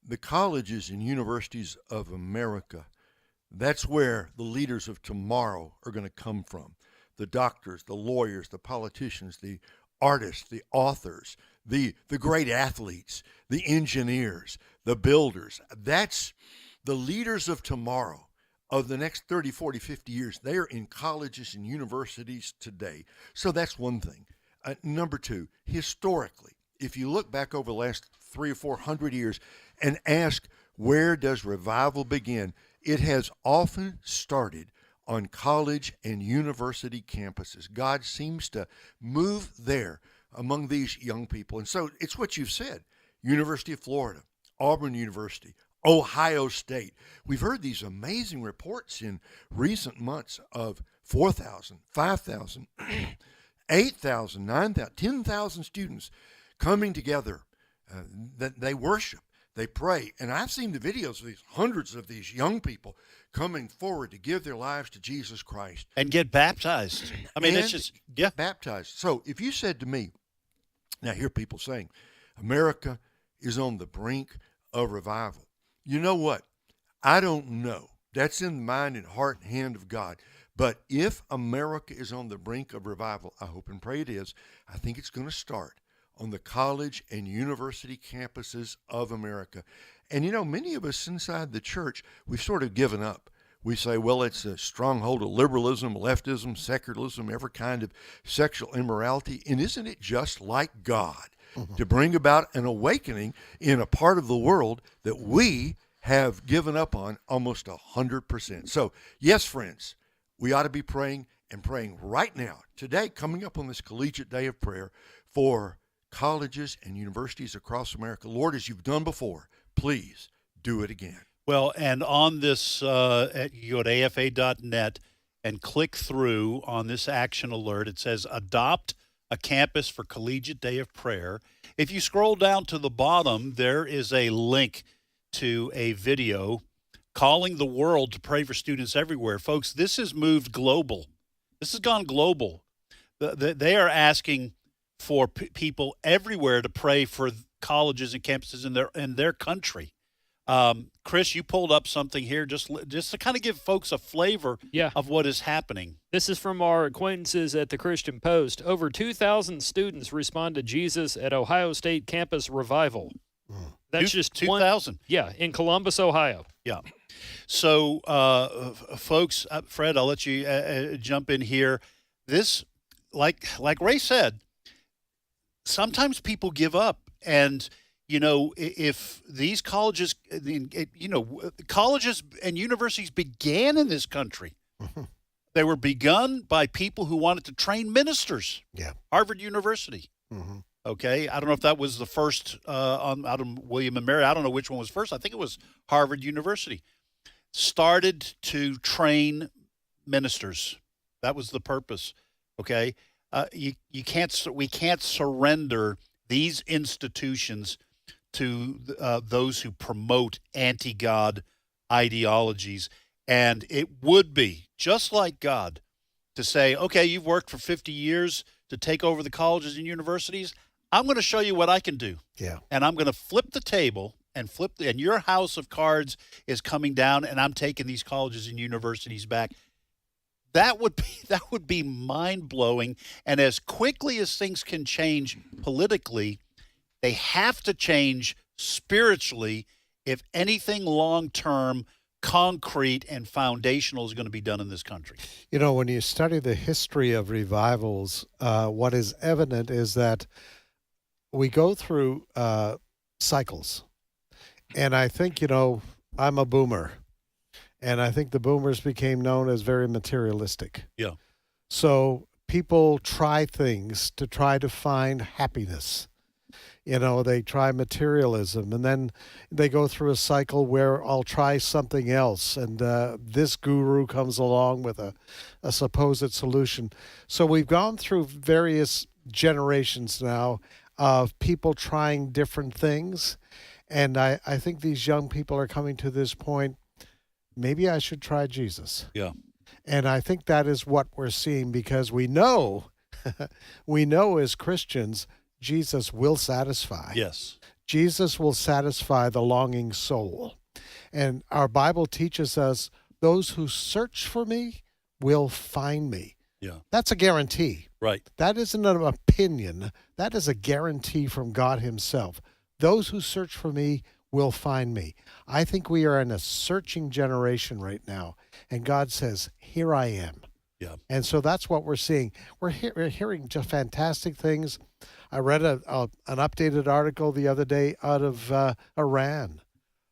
the colleges and universities of America, that's where the leaders of tomorrow are going to come from. the doctors, the lawyers, the politicians, the artists, the authors, the great athletes, the engineers, the builders. That's the leaders of tomorrow, of the next 30, 40, 50 years. They are in colleges and universities today. So that's one thing. Number two, historically, if you look back over the last 300 or 400 years and ask, where does revival begin? It has often started on college and university campuses. God seems to move there among these young people. And so it's what you've said. University of Florida, Auburn University, Ohio State. We've heard these amazing reports in recent months of 4,000, 5,000, 8,000, 9,000, 10,000 students coming together. That they worship, they pray. And I've seen the videos of these hundreds of these young people coming forward to give their lives to Jesus Christ. And get baptized. I mean, it's just, yeah. Baptized. So if you said to me, now I hear people saying, America is on the brink of revival. You know what? I don't know. That's in the mind and heart and hand of God. But if America is on the brink of revival, I hope and pray it is, I think it's going to start on the college and university campuses of America. And, you know, many of us inside the church, we've sort of given up. We say, well, it's a stronghold of liberalism, leftism, secularism, every kind of sexual immorality. And isn't it just like God to bring about an awakening in a part of the world that we have given up on almost 100%? So, yes, friends, we ought to be praying and praying right now, today, coming up on this Collegiate Day of Prayer for colleges and universities across America. Lord, as you've done before, please do it again. Well, and on this, you go to afa.net and click through on this action alert. It says, adopt a campus for Collegiate Day of Prayer. If you scroll down to the bottom, there is a link to a video calling the world to pray for students everywhere. Folks, this has moved global. This has gone global. They are asking for people everywhere to pray for colleges and campuses in their country. Chris, you pulled up something here just to kind of give folks a flavor of what is happening. This is from our acquaintances at the Christian Post. Over 2,000 students respond to Jesus at Ohio State campus revival. That's just 2,000. Yeah, in Columbus, Ohio. Yeah. So, folks, Fred, I'll let you jump in here. This, like Ray said, sometimes people give up. And, you know, if these colleges, colleges and universities began in this country. They were begun by people who wanted to train ministers. Yeah. Harvard University. Okay. I don't know if that was the first out of William and Mary. I don't know which one was first. I think it was Harvard University. Started to train ministers. That was the purpose. Okay. We can't surrender these institutions to those who promote anti-God ideologies. And it would be just like God to say, okay, you've worked for 50 years to take over the colleges and universities. I'm going to show you what I can do. Yeah. And I'm going to flip the table and and your house of cards is coming down, and I'm taking these colleges and universities back. That would be mind-blowing. And as quickly as things can change politically, they have to change spiritually if anything long-term, concrete, and foundational is going to be done in this country. You know, when you study the history of revivals, what is evident is that we go through cycles. And I think, you know, I'm a boomer. And I think the boomers became known as very materialistic. Yeah. So people try things to try to find happiness. You know, they try materialism, and then they go through a cycle where I'll try something else, and this guru comes along with a supposed solution. So we've gone through various generations now of people trying different things, and I think these young people are coming to this point, maybe I should try Jesus. Yeah. And I think that is what we're seeing, because we know as Christians, Jesus will satisfy. Yes. Jesus will satisfy the longing soul. And our Bible teaches us those who search for me will find me. Yeah. That's a guarantee. Right. That isn't an opinion. That is a guarantee from God himself. Those who search for me will find me. I think we are in a searching generation right now. And God says, here I am. Yeah. And so that's what we're seeing. We're hearing just fantastic things. I read an updated article the other day out of Iran.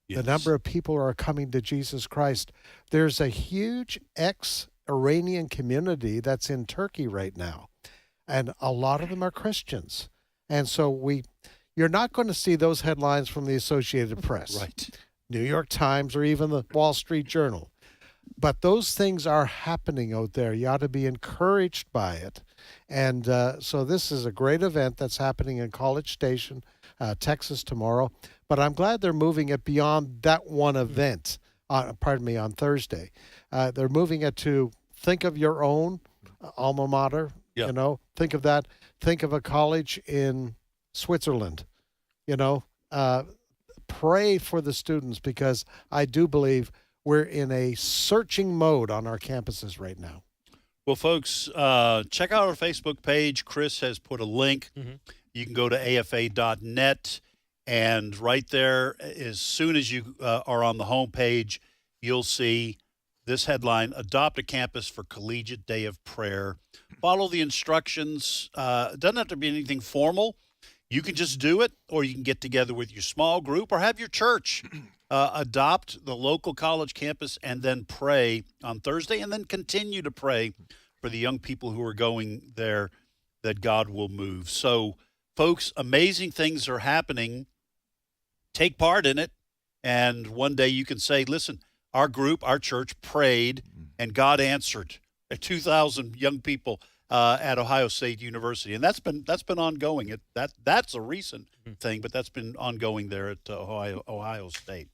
Yes. The number of people who are coming to Jesus Christ. There's a huge ex-Iranian community that's in Turkey right now. And a lot of them are Christians. And so you're not going to see those headlines from the Associated Press, Right. New York Times, or even the Wall Street Journal. But those things are happening out there. You ought to be encouraged by it. And so this is a great event that's happening in College Station, Texas tomorrow. But I'm glad they're moving it beyond that one event, on Thursday. They're moving it to think of your own alma mater, Yep. you know, think of that. Think of a college in Switzerland, you know. Pray for the students, because I do believe we're in a searching mode on our campuses right now. Well, folks, check out our Facebook page. Chris has put a link. Mm-hmm. You can go to afa.net, and right there, as soon as you are on the homepage, you'll see this headline: Adopt a Campus for Collegiate Day of Prayer. Follow the instructions. It doesn't have to be anything formal. You can just do it, or you can get together with your small group or have your church adopt the local college campus and then pray on Thursday, and then continue to pray for the young people who are going there, that God will move. So, folks, amazing things are happening. Take part in it, and one day you can say, listen, our group, our church prayed, and God answered. 2,000 young people at Ohio State University, and that's been ongoing. That's a recent thing, but that's been ongoing there at Ohio State.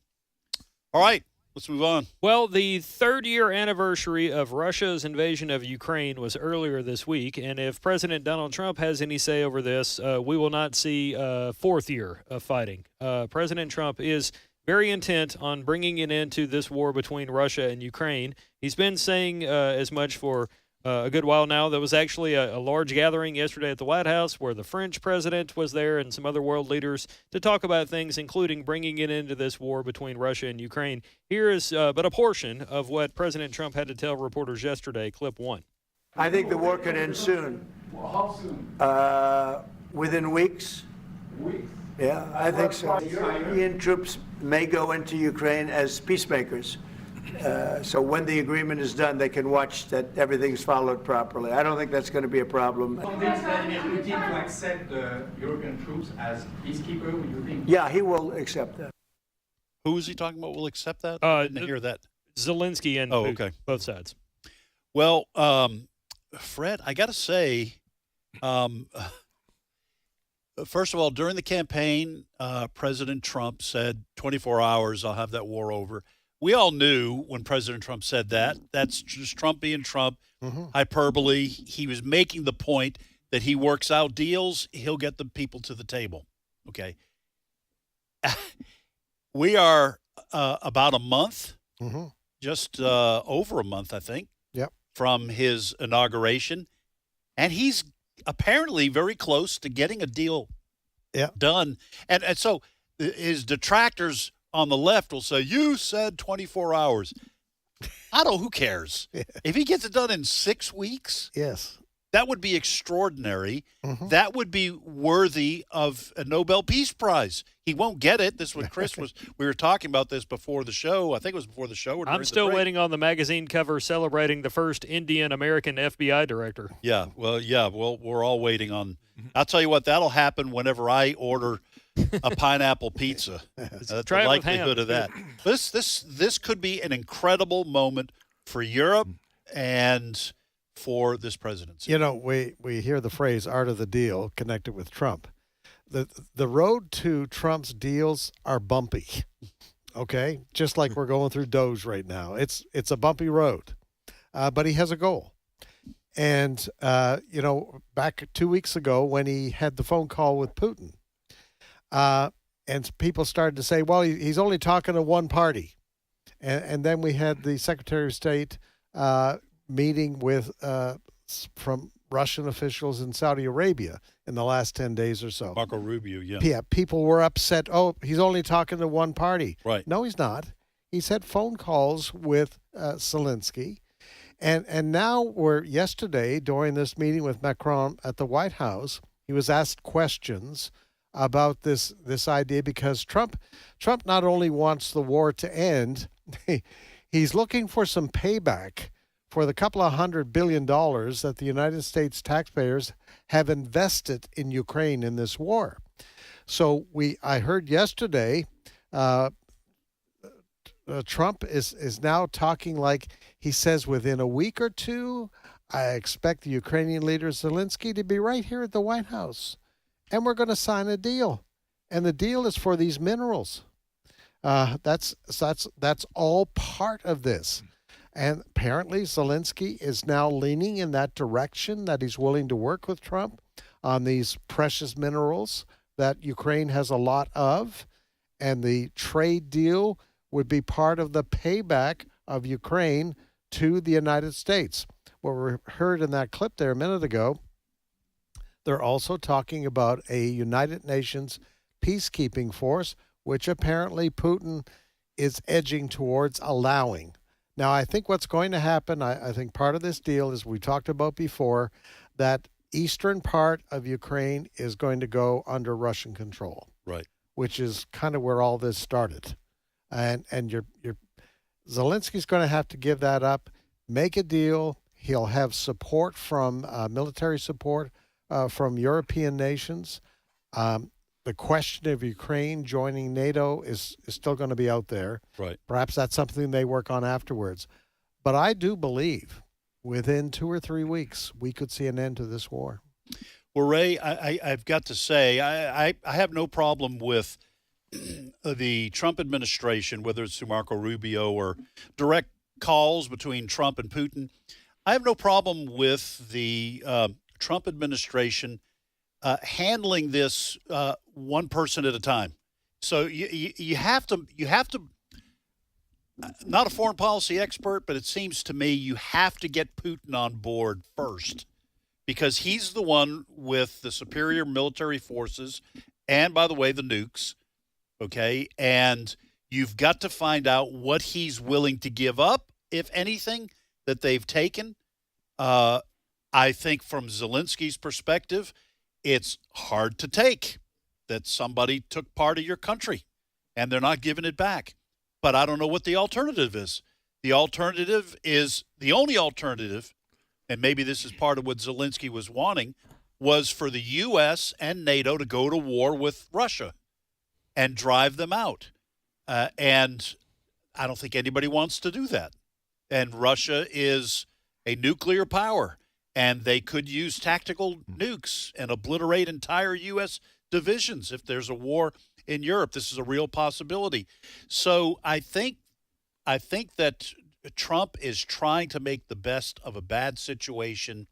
All right, let's move on. Well, the third-year anniversary of Russia's invasion of Ukraine was earlier this week, and if President Donald Trump has any say over this, we will not see a fourth year of fighting. President Trump is very intent on bringing an end to this war between Russia and Ukraine. He's been saying as much for a good while now. There was actually a large gathering yesterday at the White House where the French president was there and some other world leaders to talk about things, including bringing it into this war between Russia and Ukraine. Here is but a portion of what President Trump had to tell reporters yesterday. Clip 1. I think the war can end soon. How soon? Within weeks. Weeks? Yeah, I think so. European troops may go into Ukraine as peacemakers. So when the agreement is done, they can watch that everything's followed properly. I don't think that's going to be a problem. Is Vladimir Putin to accept the European troops as peacekeeper, would you think? Yeah, he will accept that. Who is he talking about will accept that? I didn't hear that. Zelensky and Putin, both sides. Well, Fred, I got to say, first of all, during the campaign, President Trump said 24 hours, I'll have that war over. We all knew when President Trump said that. That's just Trump being Trump, hyperbole. He was making the point that he works out deals, he'll get the people to the table. Okay. We are about a month, just over a month, I think, from his inauguration. And he's apparently very close to getting a deal done. And so his detractors on the left will say, you said 24 hours. I don't know, who cares? If he gets it done in 6 weeks, that would be extraordinary. That would be worthy of a Nobel Peace Prize. He won't get it. This is what Chris was, we were talking about this before the show. I think it was before the show. Or I'm still waiting on the magazine cover celebrating the first Indian-American FBI director. Yeah, well, we're all waiting on. I'll tell you what, that'll happen whenever I order a pineapple pizza. The likelihood of that. This could be an incredible moment for Europe and for this presidency. You know, we hear the phrase "art of the deal" connected with Trump. The road to Trump's deals are bumpy. Okay, just like we're going through Doge right now. It's a bumpy road, but he has a goal. And you know, back 2 weeks ago when he had the phone call with Putin. And people started to say, well, he's only talking to one party. And then we had the Secretary of State meeting with from Russian officials in Saudi Arabia in the last 10 days or so. Marco Rubio, yeah. Yeah, people were upset. Oh, he's only talking to one party. Right. No, he's not. He's had phone calls with Zelensky. And now yesterday, during this meeting with Macron at the White House, he was asked questions about this idea because Trump not only wants the war to end, he's looking for some payback for the couple of $100 billion that the United States taxpayers have invested in Ukraine in this war. So I heard yesterday, Trump is now talking like he says within a week or two, I expect the Ukrainian leader Zelensky to be right here at the White House, and we're going to sign a deal, and the deal is for these minerals. That's all part of this. And apparently Zelensky is now leaning in that direction, that he's willing to work with Trump on these precious minerals that Ukraine has a lot of. And the trade deal would be part of the payback of Ukraine to the United States. What we heard in that clip there a minute ago, they're also talking about a United Nations peacekeeping force, which apparently Putin is edging towards allowing. Now, I think what's going to happen, I think part of this deal is we talked about before, that eastern part of Ukraine is going to go under Russian control. Right. Which is kind of where all this started. And Zelensky's going to have to give that up, make a deal. He'll have support from military support from European nations. The question of Ukraine joining NATO is still going to be out there. Right. Perhaps that's something they work on afterwards. But I do believe within 2 or 3 weeks, we could see an end to this war. Well, Ray, I've got to say, I have no problem with the Trump administration, whether it's through Marco Rubio or direct calls between Trump and Putin. I have no problem with the Trump administration handling this one person at a time. So you have to, not a foreign policy expert, but it seems to me you have to get Putin on board first, because he's the one with the superior military forces and, by the way, the nukes, okay? And you've got to find out what he's willing to give up, if anything, that they've taken. I think from Zelensky's perspective, it's hard to take that somebody took part of your country and they're not giving it back. But I don't know what the alternative is. The only alternative, and maybe this is part of what Zelensky was wanting, was for the U.S. and NATO to go to war with Russia and drive them out. And I don't think anybody wants to do that. And Russia is a nuclear power, and they could use tactical nukes and obliterate entire U.S. divisions if there's a war in Europe. This is a real possibility. So I think that Trump is trying to make the best of a bad situation.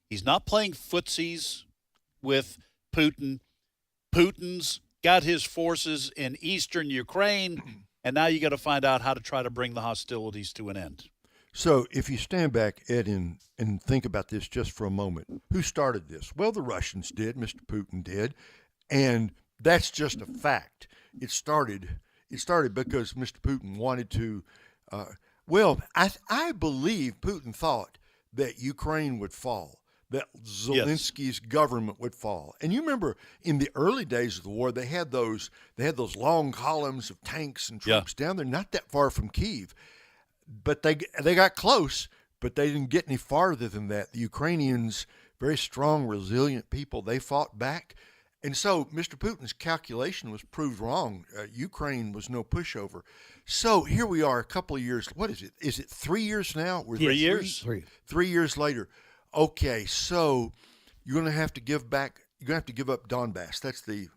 He's not playing footsies with Putin. Putin's got his forces in eastern Ukraine, and now you got to find out how to try to bring the hostilities to an end. So if you stand back, Ed, and think about this just for a moment, who started this? Well, the Russians did. Mr. Putin did. And that's just a fact. It started because Mr. Putin wanted to, I believe Putin thought that Ukraine would fall, that Zelensky's government would fall. And you remember in the early days of the war, they had those long columns of tanks and troops down there, not that far from Kyiv. But they got close, but they didn't get any farther than that. The Ukrainians, very strong, resilient people, they fought back. And so Mr. Putin's calculation was proved wrong. Ukraine was no pushover. So here we are a couple of years. What is it? Is it 3 years now? 3 years. 3 years later. Okay, so you're going to have to give back. You're going to have to give up Donbass. That's the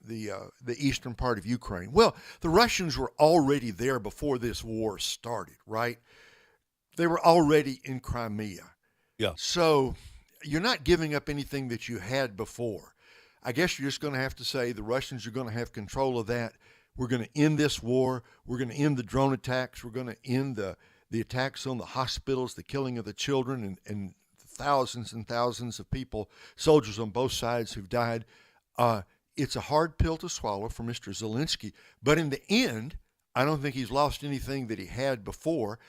eastern part of Ukraine. Well, the Russians were already there before this war started, right? They were already in Crimea. Yeah. So you're not giving up anything that you had before. I guess you're just going to have to say the Russians are going to have control of that. We're going to end this war. We're going to end the drone attacks. We're going to end the attacks on the hospitals, the killing of the children, and thousands and thousands of people, soldiers on both sides who've died. It's a hard pill to swallow for Mr. Zelensky. But in the end, I don't think he's lost anything that he had before,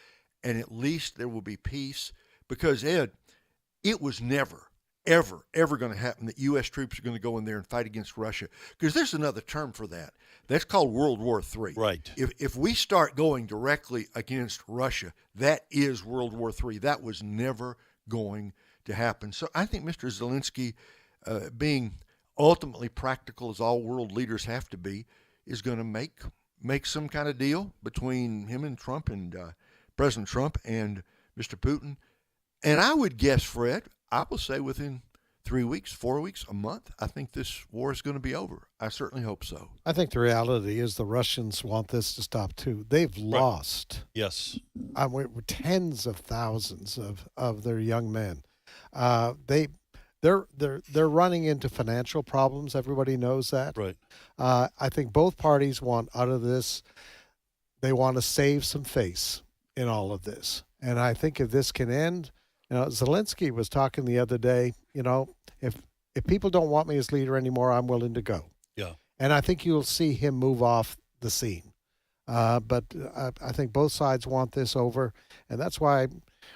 and at least there will be peace. Because, Ed, it was never, ever going to happen that U.S. troops are going to go in there and fight against Russia. Because there's another term for that. That's called World War III. Right. If we start going directly against Russia, that is World War III. That was never going to happen. So I think Mr. Zelensky, being ultimately practical as all world leaders have to be, is going to make some kind of deal between him and Trump and President Trump and Mr. Putin. And I would guess, Fred, I will say within 3 weeks, 4 weeks, a month, I think this war is going to be over. I certainly hope so. I think the reality is the Russians want this to stop too. They've lost. Yes. Tens of thousands of their young men. They're running into financial problems. Everybody knows that. Right. I think both parties want out of this. They want to save some face in all of this, and I think if this can end, Zelensky was talking the other day. If people don't want me as leader anymore, I'm willing to go. Yeah. And I think you'll see him move off the scene. But I think both sides want this over, and that's why,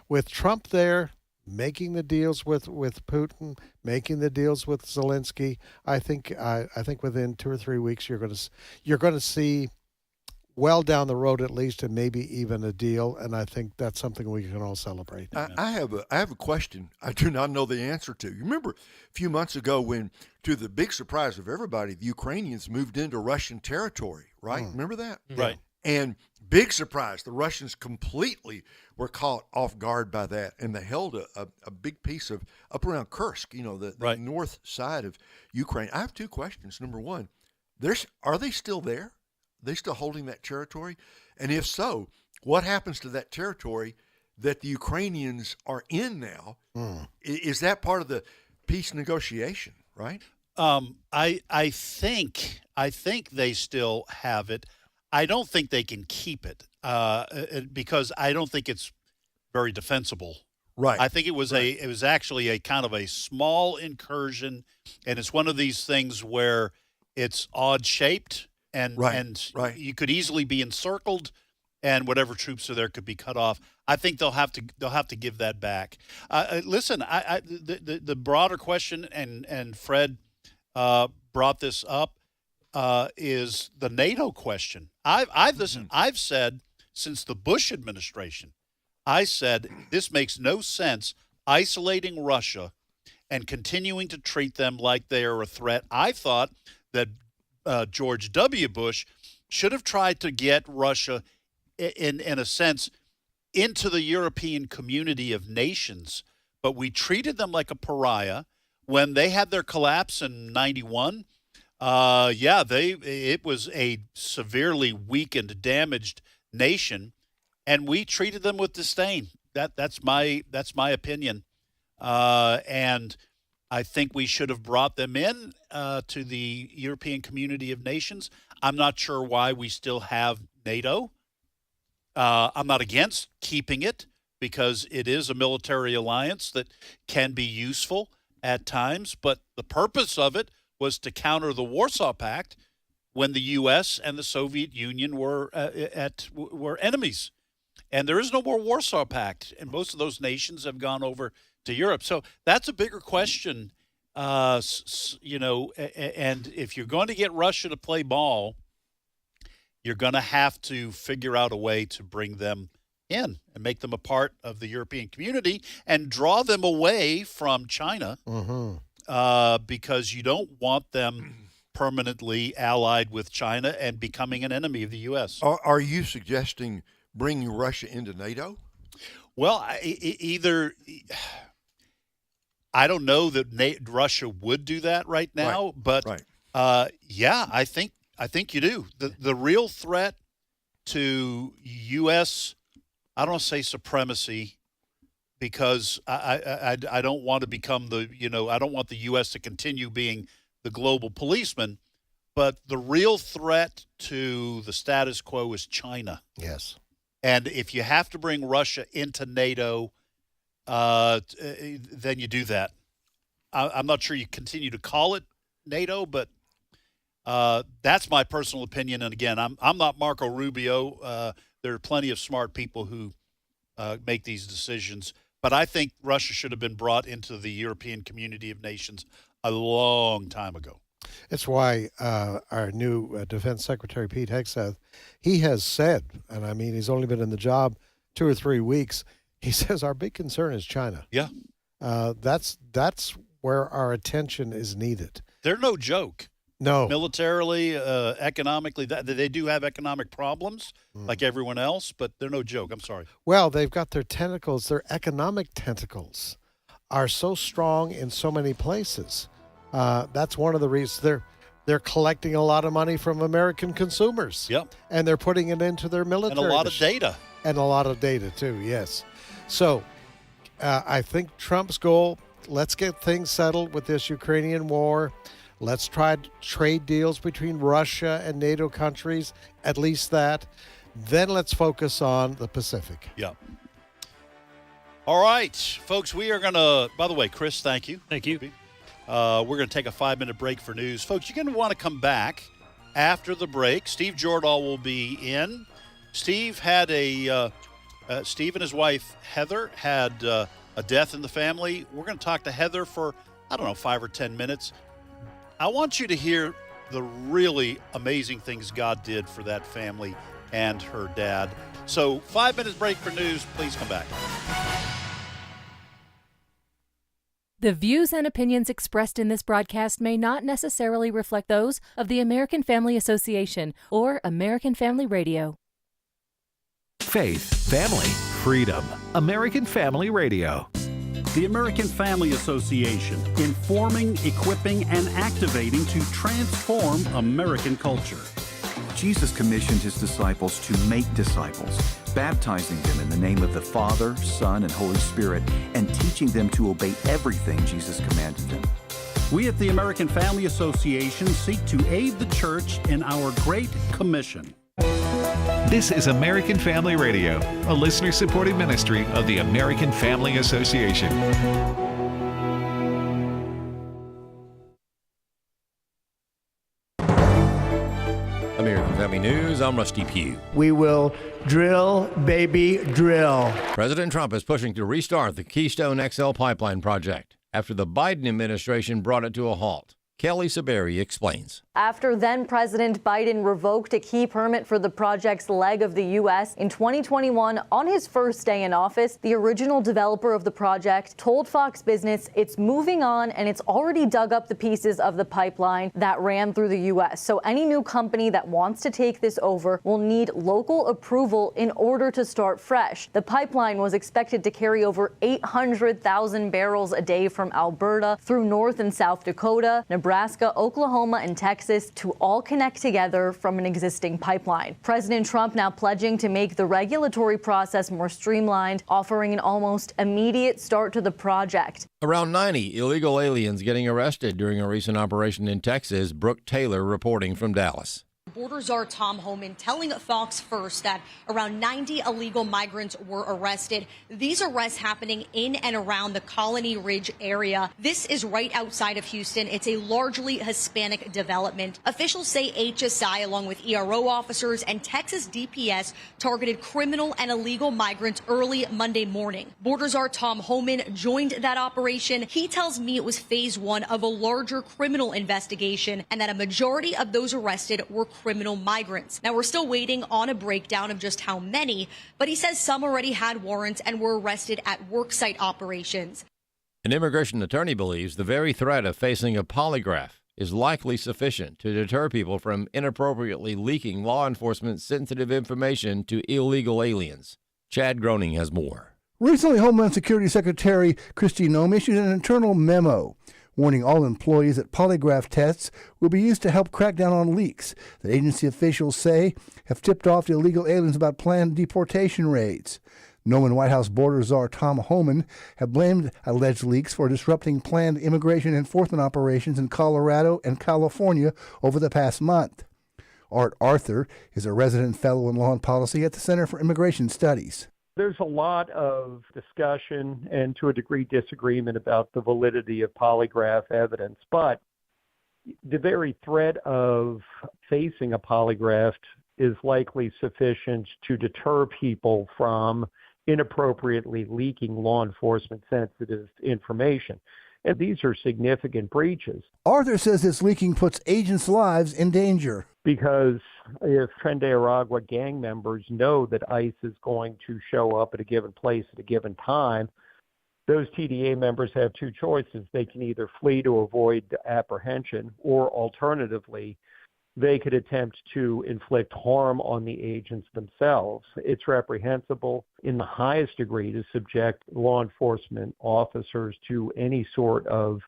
with Trump there, making the deals with Putin, making the deals with Zelensky, I think within 2 or 3 weeks you're going to see, well down the road at least, and maybe even a deal. And I think that's something we can all celebrate. I have a question I do not know the answer to. You remember a few months ago when, to the big surprise of everybody, the Ukrainians moved into Russian territory, right? Remember that? Right. And big surprise, the Russians completely were caught off guard by that, and they held a big piece of up around Kursk, the north side of Ukraine. I have 2 questions. Number one, are they still there? Are they still holding that territory? And if so, what happens to that territory that the Ukrainians are in now? Is that part of the peace negotiation, right? I think they still have it. I don't think they can keep it because I don't think it's very defensible. Right. I think it was actually a kind of a small incursion, and it's one of these things where it's odd shaped and you could easily be encircled, and whatever troops are there could be cut off. I think they'll have to give that back. Listen, the broader question, and Fred brought this up, is the NATO question. I've said since the Bush administration, I said this makes no sense isolating Russia and continuing to treat them like they are a threat. I thought that George W. Bush should have tried to get Russia, in a sense, into the European community of nations, but we treated them like a pariah. When they had their collapse in 91, it was a severely weakened, damaged nation, and we treated them with disdain. That's my opinion, and I think we should have brought them in to the European community of nations. I'm not sure why we still have NATO. I'm not against keeping it because it is a military alliance that can be useful at times, but the purpose of it was to counter the Warsaw Pact when the U.S. and the Soviet Union were enemies. And there is no more Warsaw Pact, and most of those nations have gone over to Europe. So that's a bigger question, and if you're going to get Russia to play ball, you're going to have to figure out a way to bring them in and make them a part of the European community and draw them away from China, because you don't want them permanently allied with China and becoming an enemy of the U.S. Are you suggesting bringing Russia into NATO? Well, I don't know that Russia would do that right now, but I think you do. The real threat to U.S., I don't want to say supremacy, because I don't want to become I don't want the U.S. to continue being the global policeman, but the real threat to the status quo is China. Yes. And if you have to bring Russia into NATO, then you do that. I'm not sure you continue to call it NATO, but that's my personal opinion. And again, I'm not Marco Rubio. There are plenty of smart people who make these decisions. But I think Russia should have been brought into the European community of nations a long time ago. It's why our new Defense Secretary, Pete Hegseth, he has said, and I mean, he's only been in the job 2 or 3 weeks, he says our big concern is China. Yeah. That's where our attention is needed. They're no joke. No. Militarily, economically, they do have economic problems like everyone else, but they're no joke. I'm sorry. Well, they've got their tentacles, their economic tentacles are so strong in so many places. That's one of the reasons they're collecting a lot of money from American consumers. Yep. And they're putting it into their military. And a lot of data. And a lot of data, too, yes. So I think Trump's goal, let's get things settled with this Ukrainian war. Let's try trade deals between Russia and NATO countries, at least that. Then let's focus on the Pacific. Yeah. All right, folks, we are going to, by the way, Chris, thank you. Thank you. We're going to take a 5-minute break for news. Folks, you're going to want to come back after the break. Steve Jordahl will be in. Steve had Steve and his wife, Heather, had a death in the family. We're going to talk to Heather for, 5 or 10 minutes. I want you to hear the really amazing things God did for that family and her dad. So 5 minutes break for news. Please come back. The views and opinions expressed in this broadcast may not necessarily reflect those of the American Family Association or American Family Radio. Faith, family, freedom. American Family Radio. The American Family Association, informing, equipping, and activating to transform American culture. Jesus commissioned his disciples to make disciples, baptizing them in the name of the Father, Son, and Holy Spirit, and teaching them to obey everything Jesus commanded them. We at the American Family Association seek to aid the church in our Great Commission. This is American Family Radio, a listener-supported ministry of the American Family Association. American Family News, I'm Rusty Pugh. We will drill, baby, drill. President Trump is pushing to restart the Keystone XL pipeline project after the Biden administration brought it to a halt. Kelly Saberi explains. After then-President Biden revoked a key permit for the project's leg of the U.S. in 2021, on his first day in office, the original developer of the project told Fox Business it's moving on and it's already dug up the pieces of the pipeline that ran through the U.S. So any new company that wants to take this over will need local approval in order to start fresh. The pipeline was expected to carry over 800,000 barrels a day from Alberta through North and South Dakota, Nebraska, Oklahoma, and Texas to all connect together from an existing pipeline. President Trump now pledging to make the regulatory process more streamlined, offering an almost immediate start to the project. Around 90 illegal aliens getting arrested during a recent operation in Texas. Brooke Taylor reporting from Dallas. Border czar Tom Homan telling Fox First that around 90 illegal migrants were arrested. These arrests happening in and around the Colony Ridge area. This is right outside of Houston. It's a largely Hispanic development. Officials say HSI, along with ERO officers and Texas DPS, targeted criminal and illegal migrants early Monday morning. Border czar Tom Homan joined that operation. He tells me it was phase one of a larger criminal investigation and that a majority of those arrested were criminal migrants. Now, we're still waiting on a breakdown of just how many, but he says some already had warrants and were arrested at worksite operations. An immigration attorney believes the very threat of facing a polygraph is likely sufficient to deter people from inappropriately leaking law enforcement sensitive information to illegal aliens. Chad Groening has more. Recently, Homeland Security Secretary Kristi Noem issued an internal memo warning all employees that polygraph tests will be used to help crack down on leaks that agency officials say have tipped off the illegal aliens about planned deportation raids. Noem and White House border czar Tom Homan have blamed alleged leaks for disrupting planned immigration enforcement operations in Colorado and California over the past month. Art Arthur is a resident fellow in law and policy at the Center for Immigration Studies. There's a lot of discussion and, to a degree, disagreement about the validity of polygraph evidence, but the very threat of facing a polygraph is likely sufficient to deter people from inappropriately leaking law enforcement sensitive information. And these are significant breaches. Arthur says this leaking puts agents' lives in danger. Because if Tren de Aragua gang members know that ICE is going to show up at a given place at a given time, those TDA members have two choices. They can either flee to avoid apprehension, or alternatively, they could attempt to inflict harm on the agents themselves. It's reprehensible in the highest degree to subject law enforcement officers to any sort of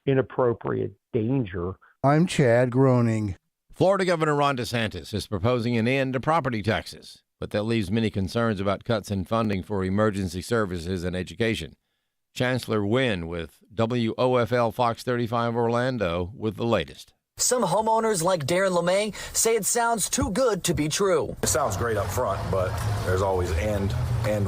inappropriate danger. I'm Chad Groening. Florida Governor Ron DeSantis is proposing an end to property taxes, but that leaves many concerns about cuts in funding for emergency services and education. Chancellor Wynn with WOFL Fox 35 Orlando with the latest. Some homeowners like Darren LeMay say it sounds too good to be true. It sounds great up front, but there's always and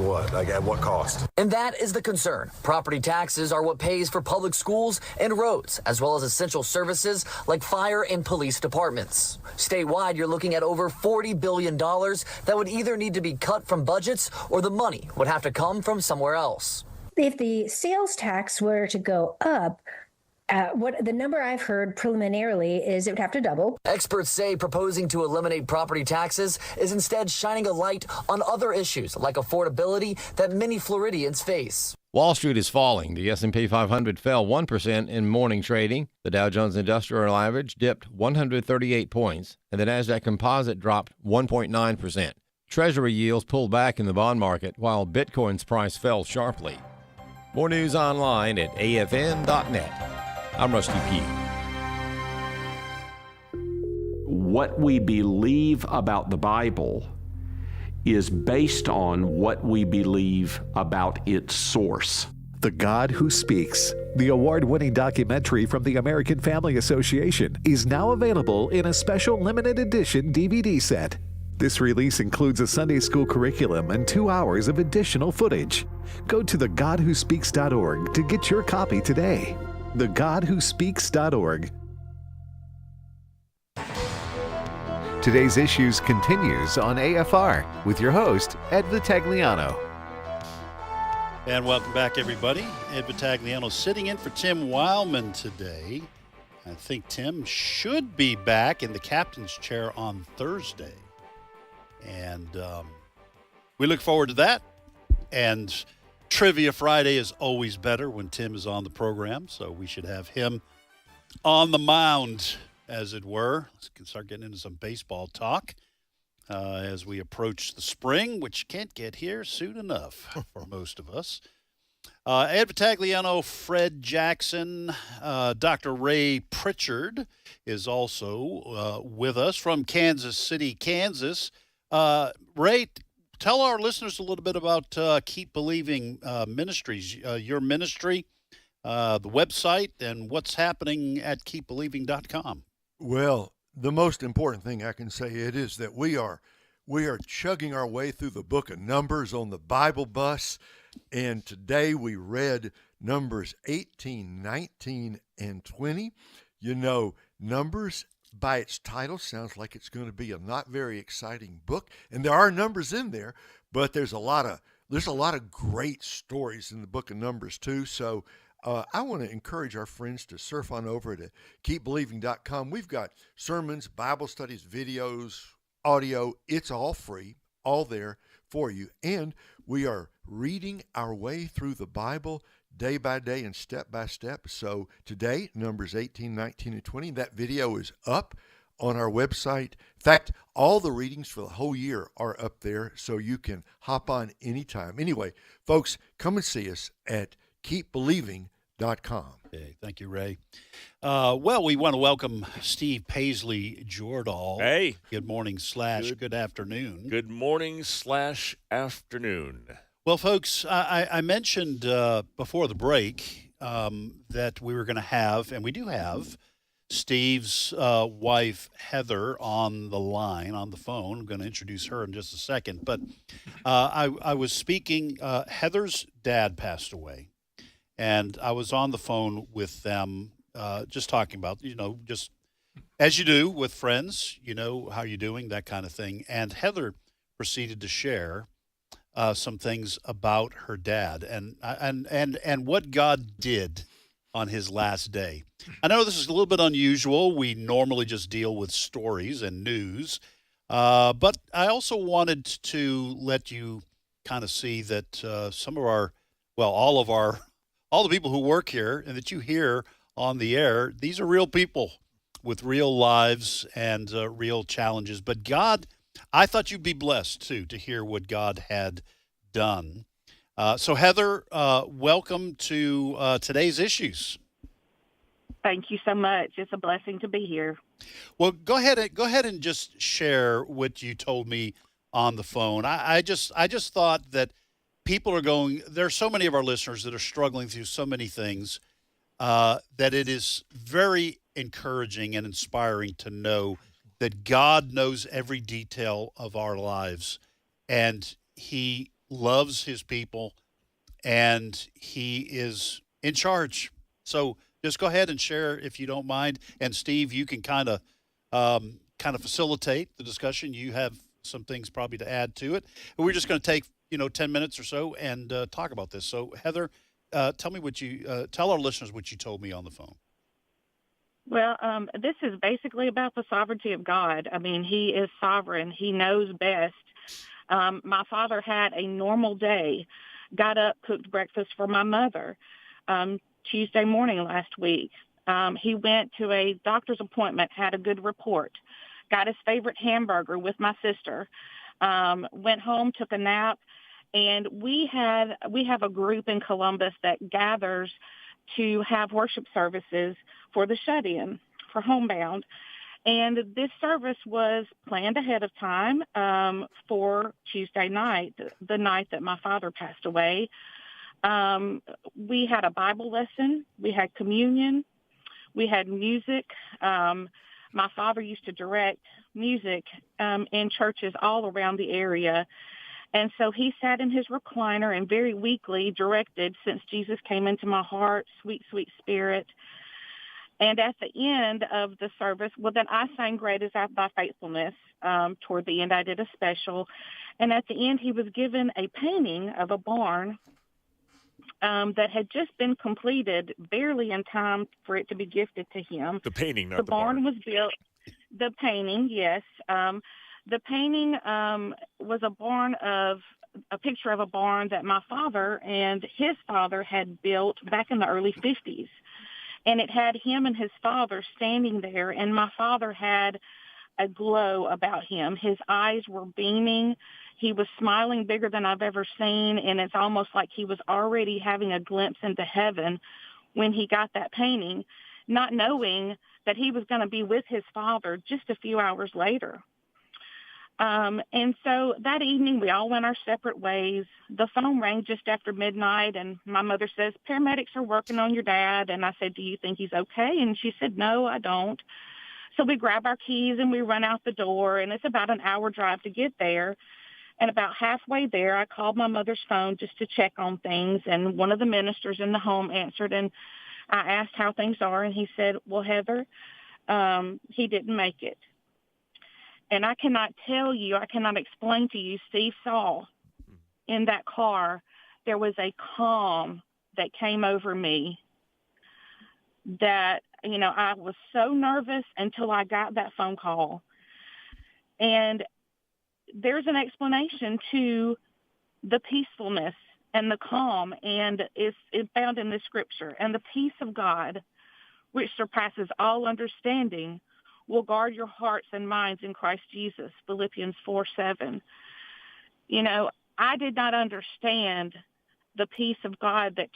what? Like at what cost? And that is the concern. Property taxes are what pays for public schools and roads, as well as essential services like fire and police departments. Statewide, you're looking at over $40 billion that would either need to be cut from budgets or the money would have to come from somewhere else. If the sales tax were to go up, what the number I've heard preliminarily is it would have to double. Experts say proposing to eliminate property taxes is instead shining a light on other issues like affordability that many Floridians face. Wall Street is falling. The S&P 500 fell 1% in morning trading. The Dow Jones Industrial Average dipped 138 points, and the Nasdaq Composite dropped 1.9%. Treasury yields pulled back in the bond market, while Bitcoin's price fell sharply. More news online at afn.net. I'm Rusty Pugh. What we believe about the Bible is based on what we believe about its source. The God Who Speaks, the award-winning documentary from the American Family Association, is now available in a special limited edition DVD set. This release includes a Sunday school curriculum and 2 hours of additional footage. Go to thegodwhospeaks.org to get your copy today. thegodwhospeaks.org. Today's Issues continues on AFR with your host, Ed Vitagliano. And welcome back, everybody. Ed Vitagliano sitting in for Tim Wildmon today. I think Tim should be back in the captain's chair on Thursday. And we look forward to that. And Trivia Friday is always better when Tim is on the program, so we should have him on the mound, as it were. Let's start getting into some baseball talk as we approach the spring, which can't get here soon enough for most of us. Ed Vitagliano, Fred Jackson, Dr. Ray Pritchard is also with us from Kansas City, Kansas. Ray, tell our listeners a little bit about Keep Believing Ministries, your ministry, the website, and what's happening at keepbelieving.com. Well, the most important thing I can say, Ed, is that we are chugging our way through the book of Numbers on the Bible bus, and today we read Numbers 18, 19, and 20. You know, Numbers by its title sounds like it's going to be a not very exciting book, and there are numbers in there, but there's a lot of great stories in the book of Numbers too. So I want to encourage our friends to surf on over to keepbelieving.com. We've got sermons, Bible studies, videos, audio. It's all free, all there for you, and we are reading our way through the Bible day by day and step by step. So today, Numbers 18, 19, and 20, that video is up on our website. In fact, all the readings for the whole year are up there, so you can hop on anytime. Anyway, folks, come and see us at keepbelieving.com. Okay, thank you, Ray. Well, we want to welcome Steve Paisley Jordahl. Hey. Good morning / good afternoon. Good morning / afternoon. Well, folks, I mentioned before the break that we were going to have, and we do have, Steve's wife, Heather, on the phone. I'm going to introduce her in just a second. But I was speaking, Heather's dad passed away. And I was on the phone with them just talking about, just as you do with friends, how you're doing, that kind of thing. And Heather proceeded to share some things about her dad and what God did on his last day. I know this is a little bit unusual. We normally just deal with stories and news. But I also wanted to let you kind of see that some of all the people who work here and that you hear on the air, these are real people with real lives and real challenges. But God, I thought you'd be blessed, too, to hear what God had done. So, Heather, welcome to today's Issues. Thank you so much. It's a blessing to be here. Well, go ahead and just share what you told me on the phone. I just thought that people are there are so many of our listeners that are struggling through so many things that it is very encouraging and inspiring to know that God knows every detail of our lives, and he loves his people, and he is in charge. So just go ahead and share if you don't mind. And Steve, you can kind of facilitate the discussion. You have some things probably to add to it. And we're just going to take 10 minutes or so and talk about this. So Heather, tell our listeners what you told me on the phone. Well, this is basically about the sovereignty of God. I mean, he is sovereign. He knows best. My father had a normal day, got up, cooked breakfast for my mother Tuesday morning last week. He went to a doctor's appointment, had a good report, got his favorite hamburger with my sister, went home, took a nap, and we have a group in Columbus that gathers to have worship services for the shut-in, for homebound. And this service was planned ahead of time for Tuesday night, the night that my father passed away. We had a Bible lesson. We had communion. We had music. My father used to direct music in churches all around the area. And so he sat in his recliner and very weakly directed, Since Jesus Came Into My Heart, Sweet, Sweet Spirit. And at the end of the service, then I sang Great Is Thy Faithfulness. Toward the end, I did a special. And at the end, he was given a painting of a barn that had just been completed, barely in time for it to be gifted to him. The painting, not the barn. Was built. The painting, yes. The painting was a picture of a barn that my father and his father had built back in the early 50s. And it had him and his father standing there, and my father had a glow about him. His eyes were beaming. He was smiling bigger than I've ever seen, and it's almost like he was already having a glimpse into heaven when he got that painting, not knowing that he was going to be with his father just a few hours later. And so that evening, we all went our separate ways. The phone rang just after midnight, and my mother says, paramedics are working on your dad. And I said, do you think he's okay? And she said, no, I don't. So we grab our keys and we run out the door, and it's about an hour drive to get there. And about halfway there, I called my mother's phone just to check on things, and one of the ministers in the home answered, and I asked how things are, and he said, well, Heather, he didn't make it. And I cannot explain to you, Steve saw in that car, there was a calm that came over me that, I was so nervous until I got that phone call. And there's an explanation to the peacefulness and the calm, and it's found in the scripture. And the peace of God, which surpasses all understanding, will guard your hearts and minds in Christ Jesus, Philippians 4:7. I did not understand the peace of God that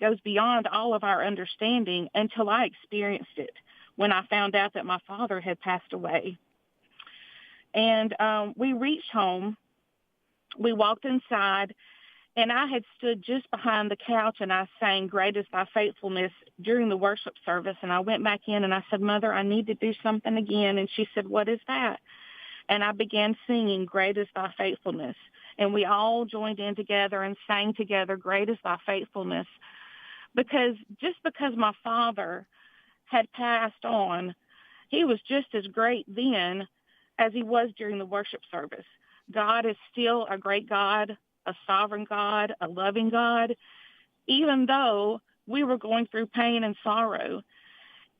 goes beyond all of our understanding until I experienced it when I found out that my father had passed away. And we reached home. We walked inside, And I had stood just behind the couch and I sang Great is Thy Faithfulness during the worship service. And I went back in and I said, Mother, I need to do something again. And she said, what is that? And I began singing Great is Thy Faithfulness. And we all joined in together and sang together, Great is Thy Faithfulness. Because my father had passed on, he was just as great then as he was during the worship service. God is still a great God, a sovereign God, a loving God, even though we were going through pain and sorrow.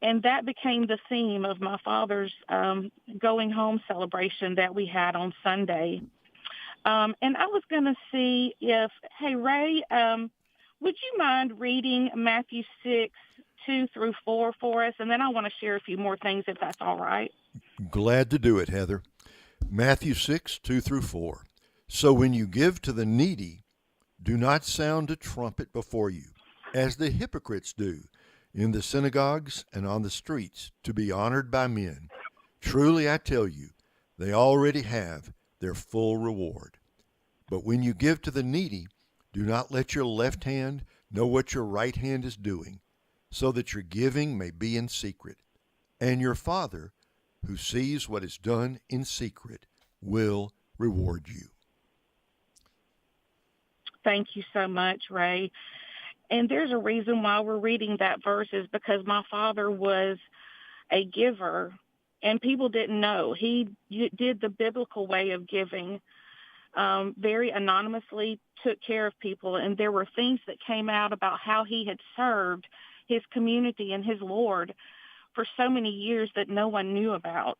And that became the theme of my father's going home celebration that we had on Sunday. And I was going to see if, hey, Ray, would you mind reading Matthew 6:2-4 for us? And then I want to share a few more things, if that's all right. Glad to do it, Heather. Matthew 6:2-4. So when you give to the needy, do not sound a trumpet before you, as the hypocrites do in the synagogues and on the streets, to be honored by men. Truly I tell you, they already have their full reward. But when you give to the needy, do not let your left hand know what your right hand is doing, so that your giving may be in secret. And your Father, who sees what is done in secret, will reward you. Thank you so much, Ray. And there's a reason why we're reading that verse is because my father was a giver, and people didn't know. He did the biblical way of giving, very anonymously, took care of people, and there were things that came out about how he had served his community and his Lord for so many years that no one knew about.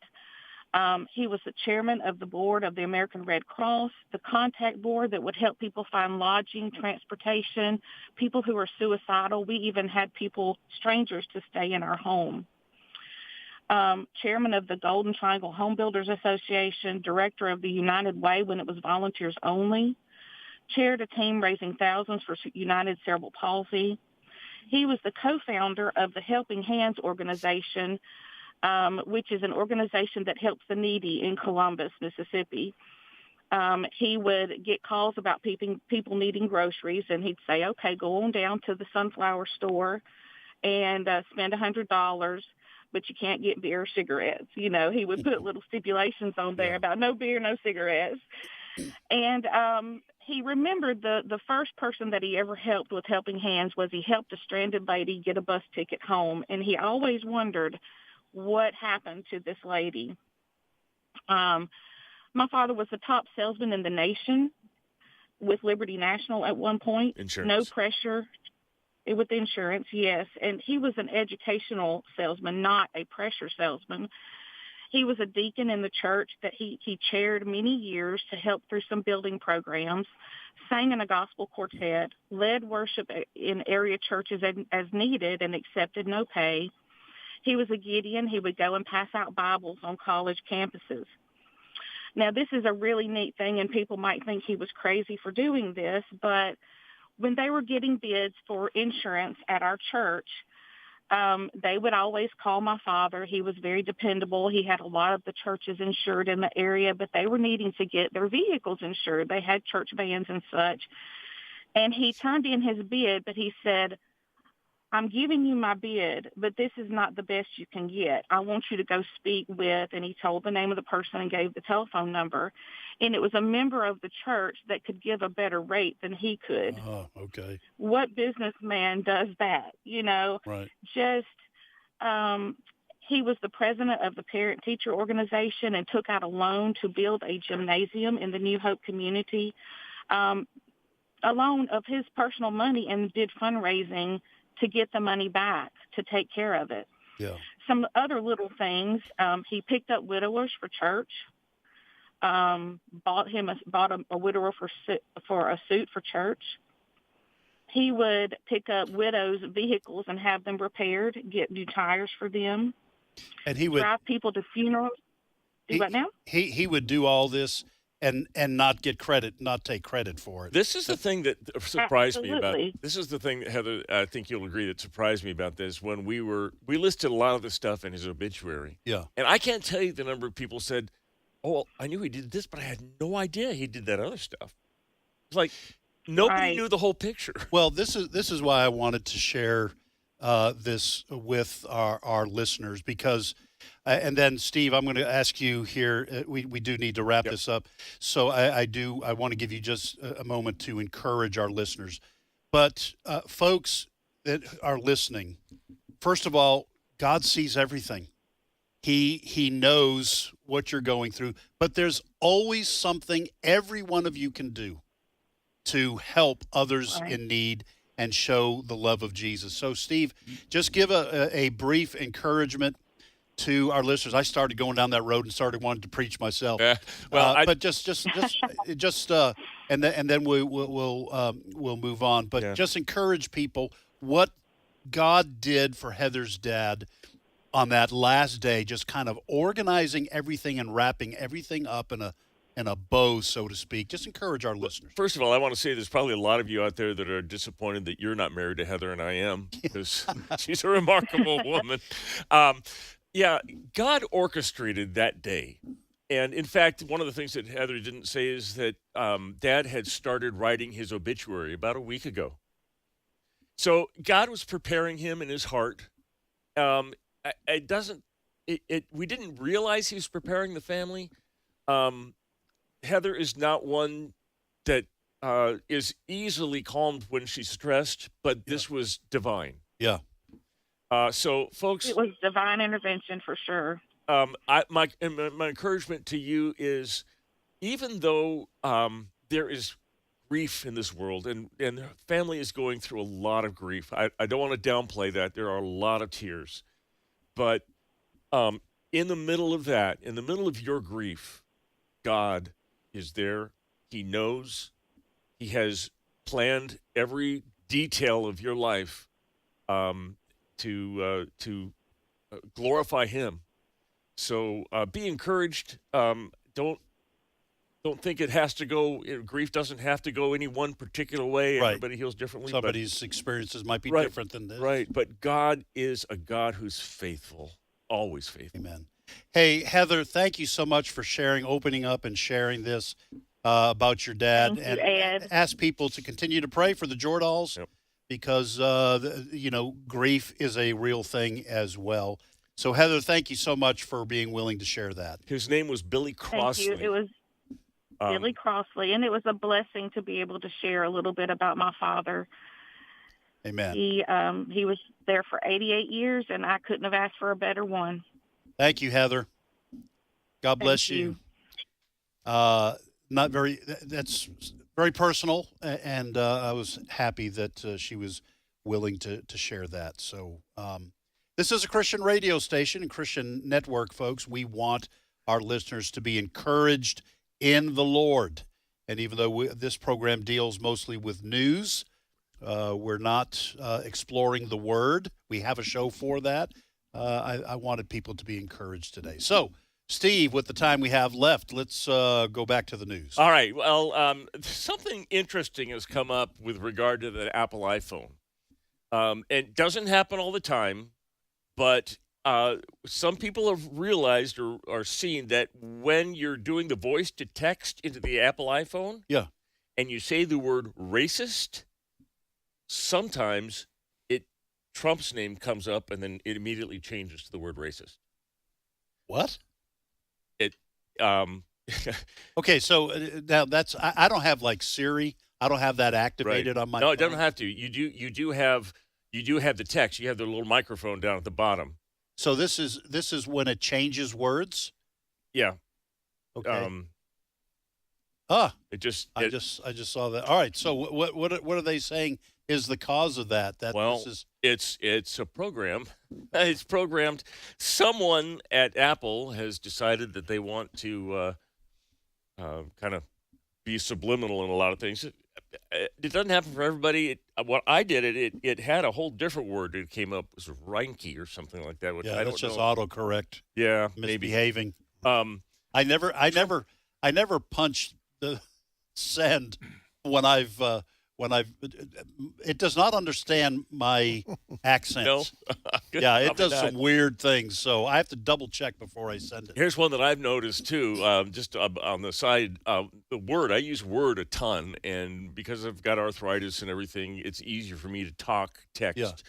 He was the chairman of the board of the American Red Cross, the contact board that would help people find lodging, transportation, people who were suicidal. We even had strangers to stay in our home. Chairman of the Golden Triangle Home Builders Association, director of the United Way when it was volunteers only, chaired a team raising thousands for United Cerebral Palsy. He was the co-founder of the Helping Hands organization, which is an organization that helps the needy in Columbus, Mississippi. He would get calls about people needing groceries, and he'd say, okay, go on down to the Sunflower store and spend $100, but you can't get beer or cigarettes. You know, he would put little stipulations on there about no beer, no cigarettes. And he remembered the first person that he ever helped with Helping Hands was he helped a stranded lady get a bus ticket home, and he always wondered what happened to this lady. My father was the top salesman in the nation with Liberty National at one point. Insurance. No pressure with insurance, yes. And he was an educational salesman, not a pressure salesman. He was a deacon in the church that he chaired many years to help through some building programs, sang in a gospel quartet, led worship in area churches as needed and accepted no pay. He was a Gideon. He would go and pass out Bibles on college campuses. Now, this is a really neat thing, and people might think he was crazy for doing this, but when they were getting bids for insurance at our church, they would always call my father. He was very dependable. He had a lot of the churches insured in the area, but they were needing to get their vehicles insured. They had church vans and such. And he turned in his bid, but he said, I'm giving you my bid, but this is not the best you can get. I want you to go speak with, and he told the name of the person and gave the telephone number. And it was a member of the church that could give a better rate than he could. Oh, okay. What businessman does that? You know, right. He was the president of the parent-teacher organization and took out a loan to build a gymnasium in the New Hope community, a loan of his personal money, and did fundraising to get the money back to take care of it. Yeah. Some other little things. He picked up widowers for church. Bought a widower for a suit for church. He would pick up widows' vehicles and have them repaired, get new tires for them. And he would drive people to funerals. What now? He would do all this and not get credit, not take credit for it. This is the thing that surprised me about. Absolutely. This is the thing, Heather, I think you'll agree that surprised me about this. When we listed a lot of this stuff in his obituary. Yeah. And I can't tell you the number of people said, oh, well, I knew he did this, but I had no idea he did that other stuff. It's like, Nobody knew the whole picture. Well, this is why I wanted to share this with our listeners, because and then Steve, I'm going to ask you here. We do need to wrap this up, so I want to give you just a moment to encourage our listeners. But folks that are listening, first of all, God sees everything. He knows what you're going through, but there's always something every one of you can do to help others in need and show the love of Jesus. So, Steve, just give a brief encouragement to our listeners. I started going down that road and started wanting to preach myself. But just and then we'll move on. But just encourage people what God did for Heather's dad on that last day, just kind of organizing everything and wrapping everything up in a bow, so to speak. Just encourage our listeners. First of all, I want to say there's probably a lot of you out there that are disappointed that you're not married to Heather, and I am, because she's a remarkable woman. God orchestrated that day. And in fact, one of the things that Heather didn't say is that Dad had started writing his obituary about a week ago. So God was preparing him in his heart. We didn't realize he was preparing the family. Heather is not one that is easily calmed when she's stressed, but this was divine. Yeah. So, folks, it was divine intervention for sure. My encouragement to you is, even though there is grief in this world, and family is going through a lot of grief, I don't want to downplay that. There are a lot of tears, but in the middle of that, in the middle of your grief, God is there. He knows. He has planned every detail of your life to glorify Him. So be encouraged. Don't think it has to go. Grief doesn't have to go any one particular way. Right. Everybody heals differently. Somebody's experiences might be different than this. Right. But God is a God who's faithful, always faithful. Amen. Hey, Heather, thank you so much for opening up and sharing this about your dad. Thank you, Ed. Ask people to continue to pray for the Jordals, because, grief is a real thing as well. So, Heather, thank you so much for being willing to share that. His name was Billy Crossley. Thank you. It was Billy Crossley, and it was a blessing to be able to share a little bit about my father. Amen. He was there for 88 years, and I couldn't have asked for a better one. Thank you, Heather. God bless you. That's very personal, and I was happy that she was willing to share that. So this is a Christian radio station and Christian network, folks. We want our listeners to be encouraged in the Lord. And even though this program deals mostly with news, we're not exploring the Word. We have a show for that. I wanted people to be encouraged today. So, Steve, with the time we have left, let's go back to the news. All right. Well, something interesting has come up with regard to the Apple iPhone. It doesn't happen all the time, but some people have realized or are seeing that when you're doing the voice to text into the Apple iPhone, and you say the word racist, sometimes Trump's name comes up, and then it immediately changes to the word racist. What? Okay, so now I don't have like Siri. I don't have that activated on my phone. No, it doesn't have to. You do have the text. You have the little microphone down at the bottom. So this is when it changes words? Yeah. Okay. I just saw that. All right. So what are they saying is the cause of that? It's a program. It's programmed. Someone at Apple has decided that they want to kind of be subliminal in a lot of things. It doesn't happen for everybody. What I did, it had a whole different word. It came up as Reinke or something like that. Which I don't that's just know. autocorrect. Yeah, misbehaving. Maybe. I never punched the send when I've it does not understand my accents. No. Yeah, it Probably does not. some weird things, so I have to double check before I send it. Here's one that I've noticed too. Just on the side, the Word. I use Word a ton, and because I've got arthritis and everything, it's easier for me to talk, text,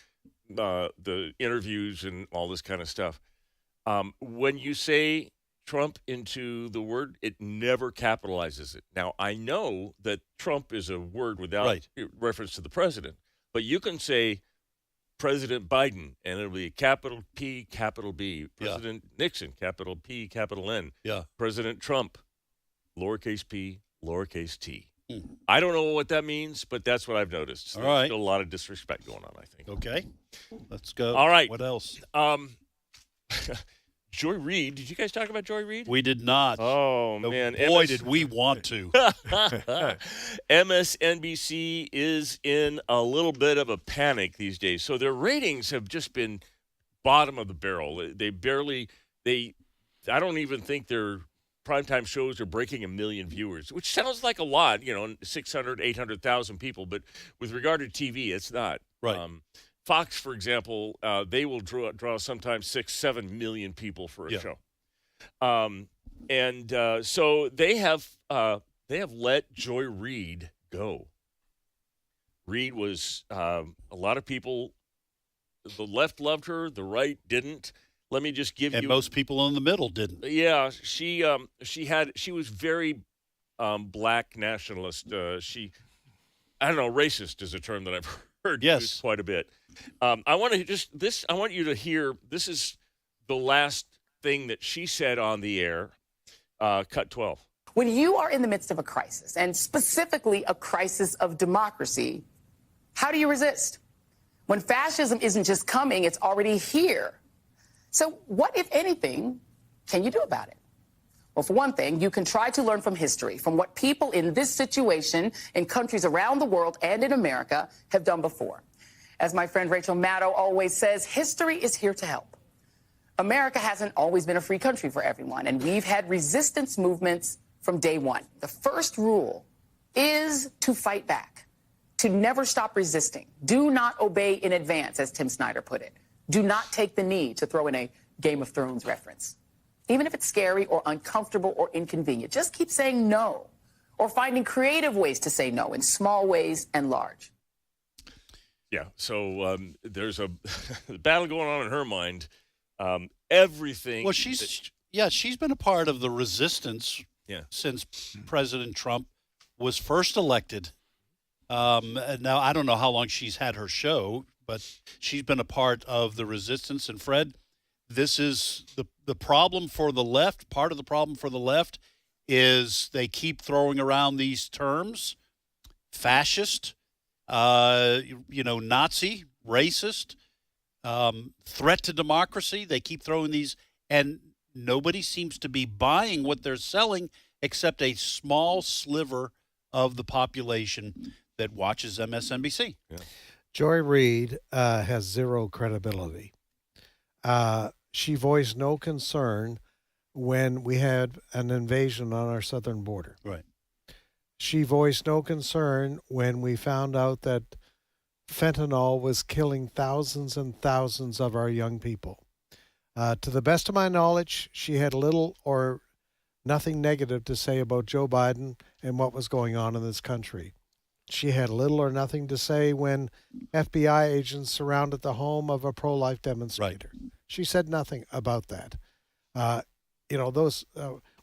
the interviews, and all this kind of stuff. When you say Trump into the word, it never capitalizes it. Now, I know that Trump is a word without reference to the president, but you can say President Biden, and it'll be capital P, capital B. President Nixon, capital P, capital N. Yeah. President Trump, lowercase p, lowercase t. I don't know what that means, but that's what I've noticed. All There's right. still a lot of disrespect going on, I think. Okay. Let's go. All right. What else? Joy Reid. Did you guys talk about Joy Reid? We did not. Oh, man. Boy, did we want to. MSNBC is in a little bit of a panic these days. So their ratings have just been bottom of the barrel. I don't even think their primetime shows are breaking 1 million viewers, which sounds like a lot, 600, 800,000 people. But with regard to TV, it's not. Right. Fox, for example, they will draw sometimes 6-7 million people for a show, so they have let Joy Reid go. Reid was a lot of people. The left loved her, the right didn't. Let me just give you. And most people in the middle didn't. Yeah, she was very black nationalist. I don't know, racist is a term that I've heard used quite a bit. I want you to hear, this is the last thing that she said on the air, cut 12. When you are in the midst of a crisis, and specifically a crisis of democracy, how do you resist? When fascism isn't just coming, it's already here. So what, if anything, can you do about it? Well, for one thing, you can try to learn from history, from what people in this situation in countries around the world and in America have done before. As my friend Rachel Maddow always says, history is here to help. America hasn't always been a free country for everyone, and we've had resistance movements from day one. The first rule is to fight back, to never stop resisting. Do not obey in advance, as Tim Snyder put it. Do not take the knee, to throw in a Game of Thrones reference. Even if it's scary or uncomfortable or inconvenient, just keep saying no, or finding creative ways to say no in small ways and large. Yeah, so there's a battle going on in her mind. Everything. Well, she's been a part of the resistance since President Trump was first elected. Now, I don't know how long she's had her show, but she's been a part of the resistance. And Fred, this is the problem for the left. Part of the problem for the left is they keep throwing around these terms: fascist, Nazi, racist, threat to democracy. They keep throwing these, and nobody seems to be buying what they're selling except a small sliver of the population that watches MSNBC. Yeah. Joy Reid has zero credibility. She voiced no concern when we had an invasion on our southern border. Right. She voiced no concern when we found out that fentanyl was killing thousands and thousands of our young people. To the best of my knowledge, she had little or nothing negative to say about Joe Biden and what was going on in this country. She had little or nothing to say when FBI agents surrounded the home of a pro-life demonstrator. Right. She said nothing about that.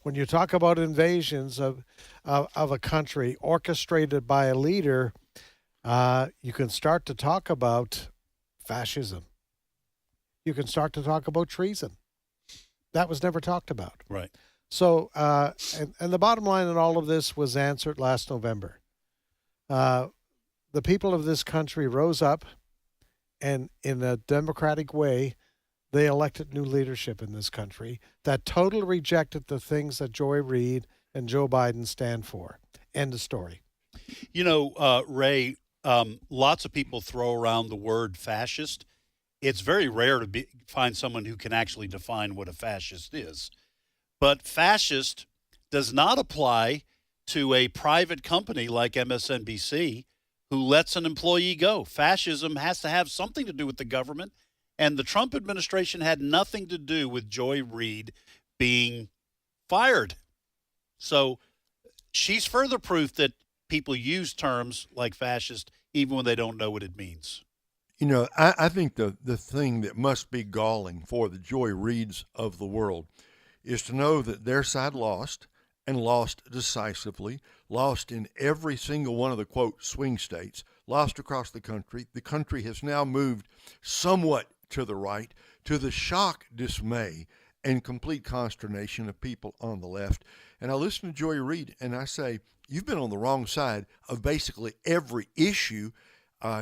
When you talk about invasions of a country orchestrated by a leader, you can start to talk about fascism. You can start to talk about treason. That was never talked about. Right. So, and the bottom line in all of this was answered last November. The people of this country rose up, and in a democratic way, they elected new leadership in this country that totally rejected the things that Joy Reid and Joe Biden stand for. End of story. Ray, lots of people throw around the word fascist. It's very rare to find someone who can actually define what a fascist is. But fascist does not apply to a private company like MSNBC who lets an employee go. Fascism has to have something to do with the government, And the Trump administration had nothing to do with Joy Reid being fired. So she's further proof that people use terms like fascist even when they don't know what it means. You know, I think the thing that must be galling for the Joy Reids of the world is to know that their side lost, and lost decisively, lost in every single one of the, quote, swing states, lost across the country. The country has now moved somewhat to the right, to the shock, dismay, and complete consternation of people on the left. And I listen to Joy Reid, and I say, you've been on the wrong side of basically every issue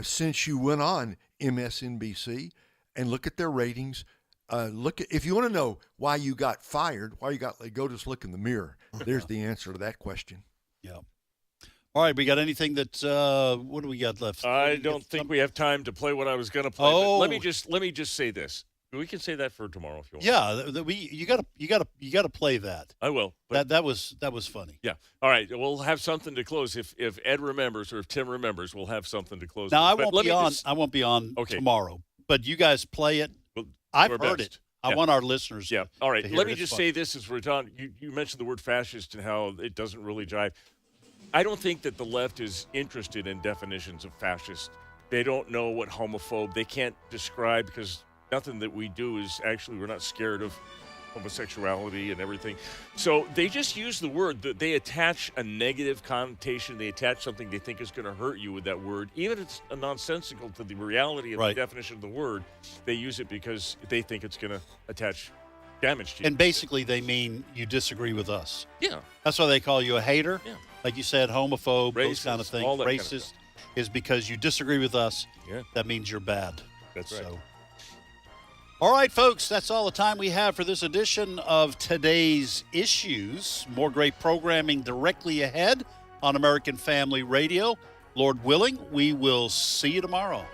since you went on MSNBC, and look at their ratings. If you want to know why you got fired, go just look in the mirror. There's the answer to that question. Yeah. All right, we got anything that what do we got left? I don't think we have time to play what I was going to play. Oh. But let me just say this. We can say that for tomorrow if you want. Yeah, you got to play that. I will. That was funny. Yeah. All right. We'll have something to close. If Ed remembers or if Tim remembers, we'll have something to close. Now with. I won't be on tomorrow. But you guys play it. Well, I've heard it. I want our listeners. Yeah. All right. to hear Let it. me It's just fun. say this as we're done. You mentioned the word fascist and how it doesn't really jive. I don't think that the left is interested in definitions of fascist. They don't know what homophobe. They can't describe because nothing that we do is actually, we're not scared of homosexuality and everything. So they just use the word. They attach a negative connotation. They attach something they think is going to hurt you with that word. Even if it's nonsensical to the reality of the definition of the word, they use it because they think it's going to attach damage to you. And basically they mean you disagree with us. Yeah. That's why they call you a hater. Yeah. Like you said, homophobe, Racist, those kind of things. all that kind of Racist stuff. is because you disagree with us. Yeah. That means you're bad. That's right. So. All right, folks, that's all the time we have for this edition of Today's Issues. More great programming directly ahead on American Family Radio. Lord willing, we will see you tomorrow.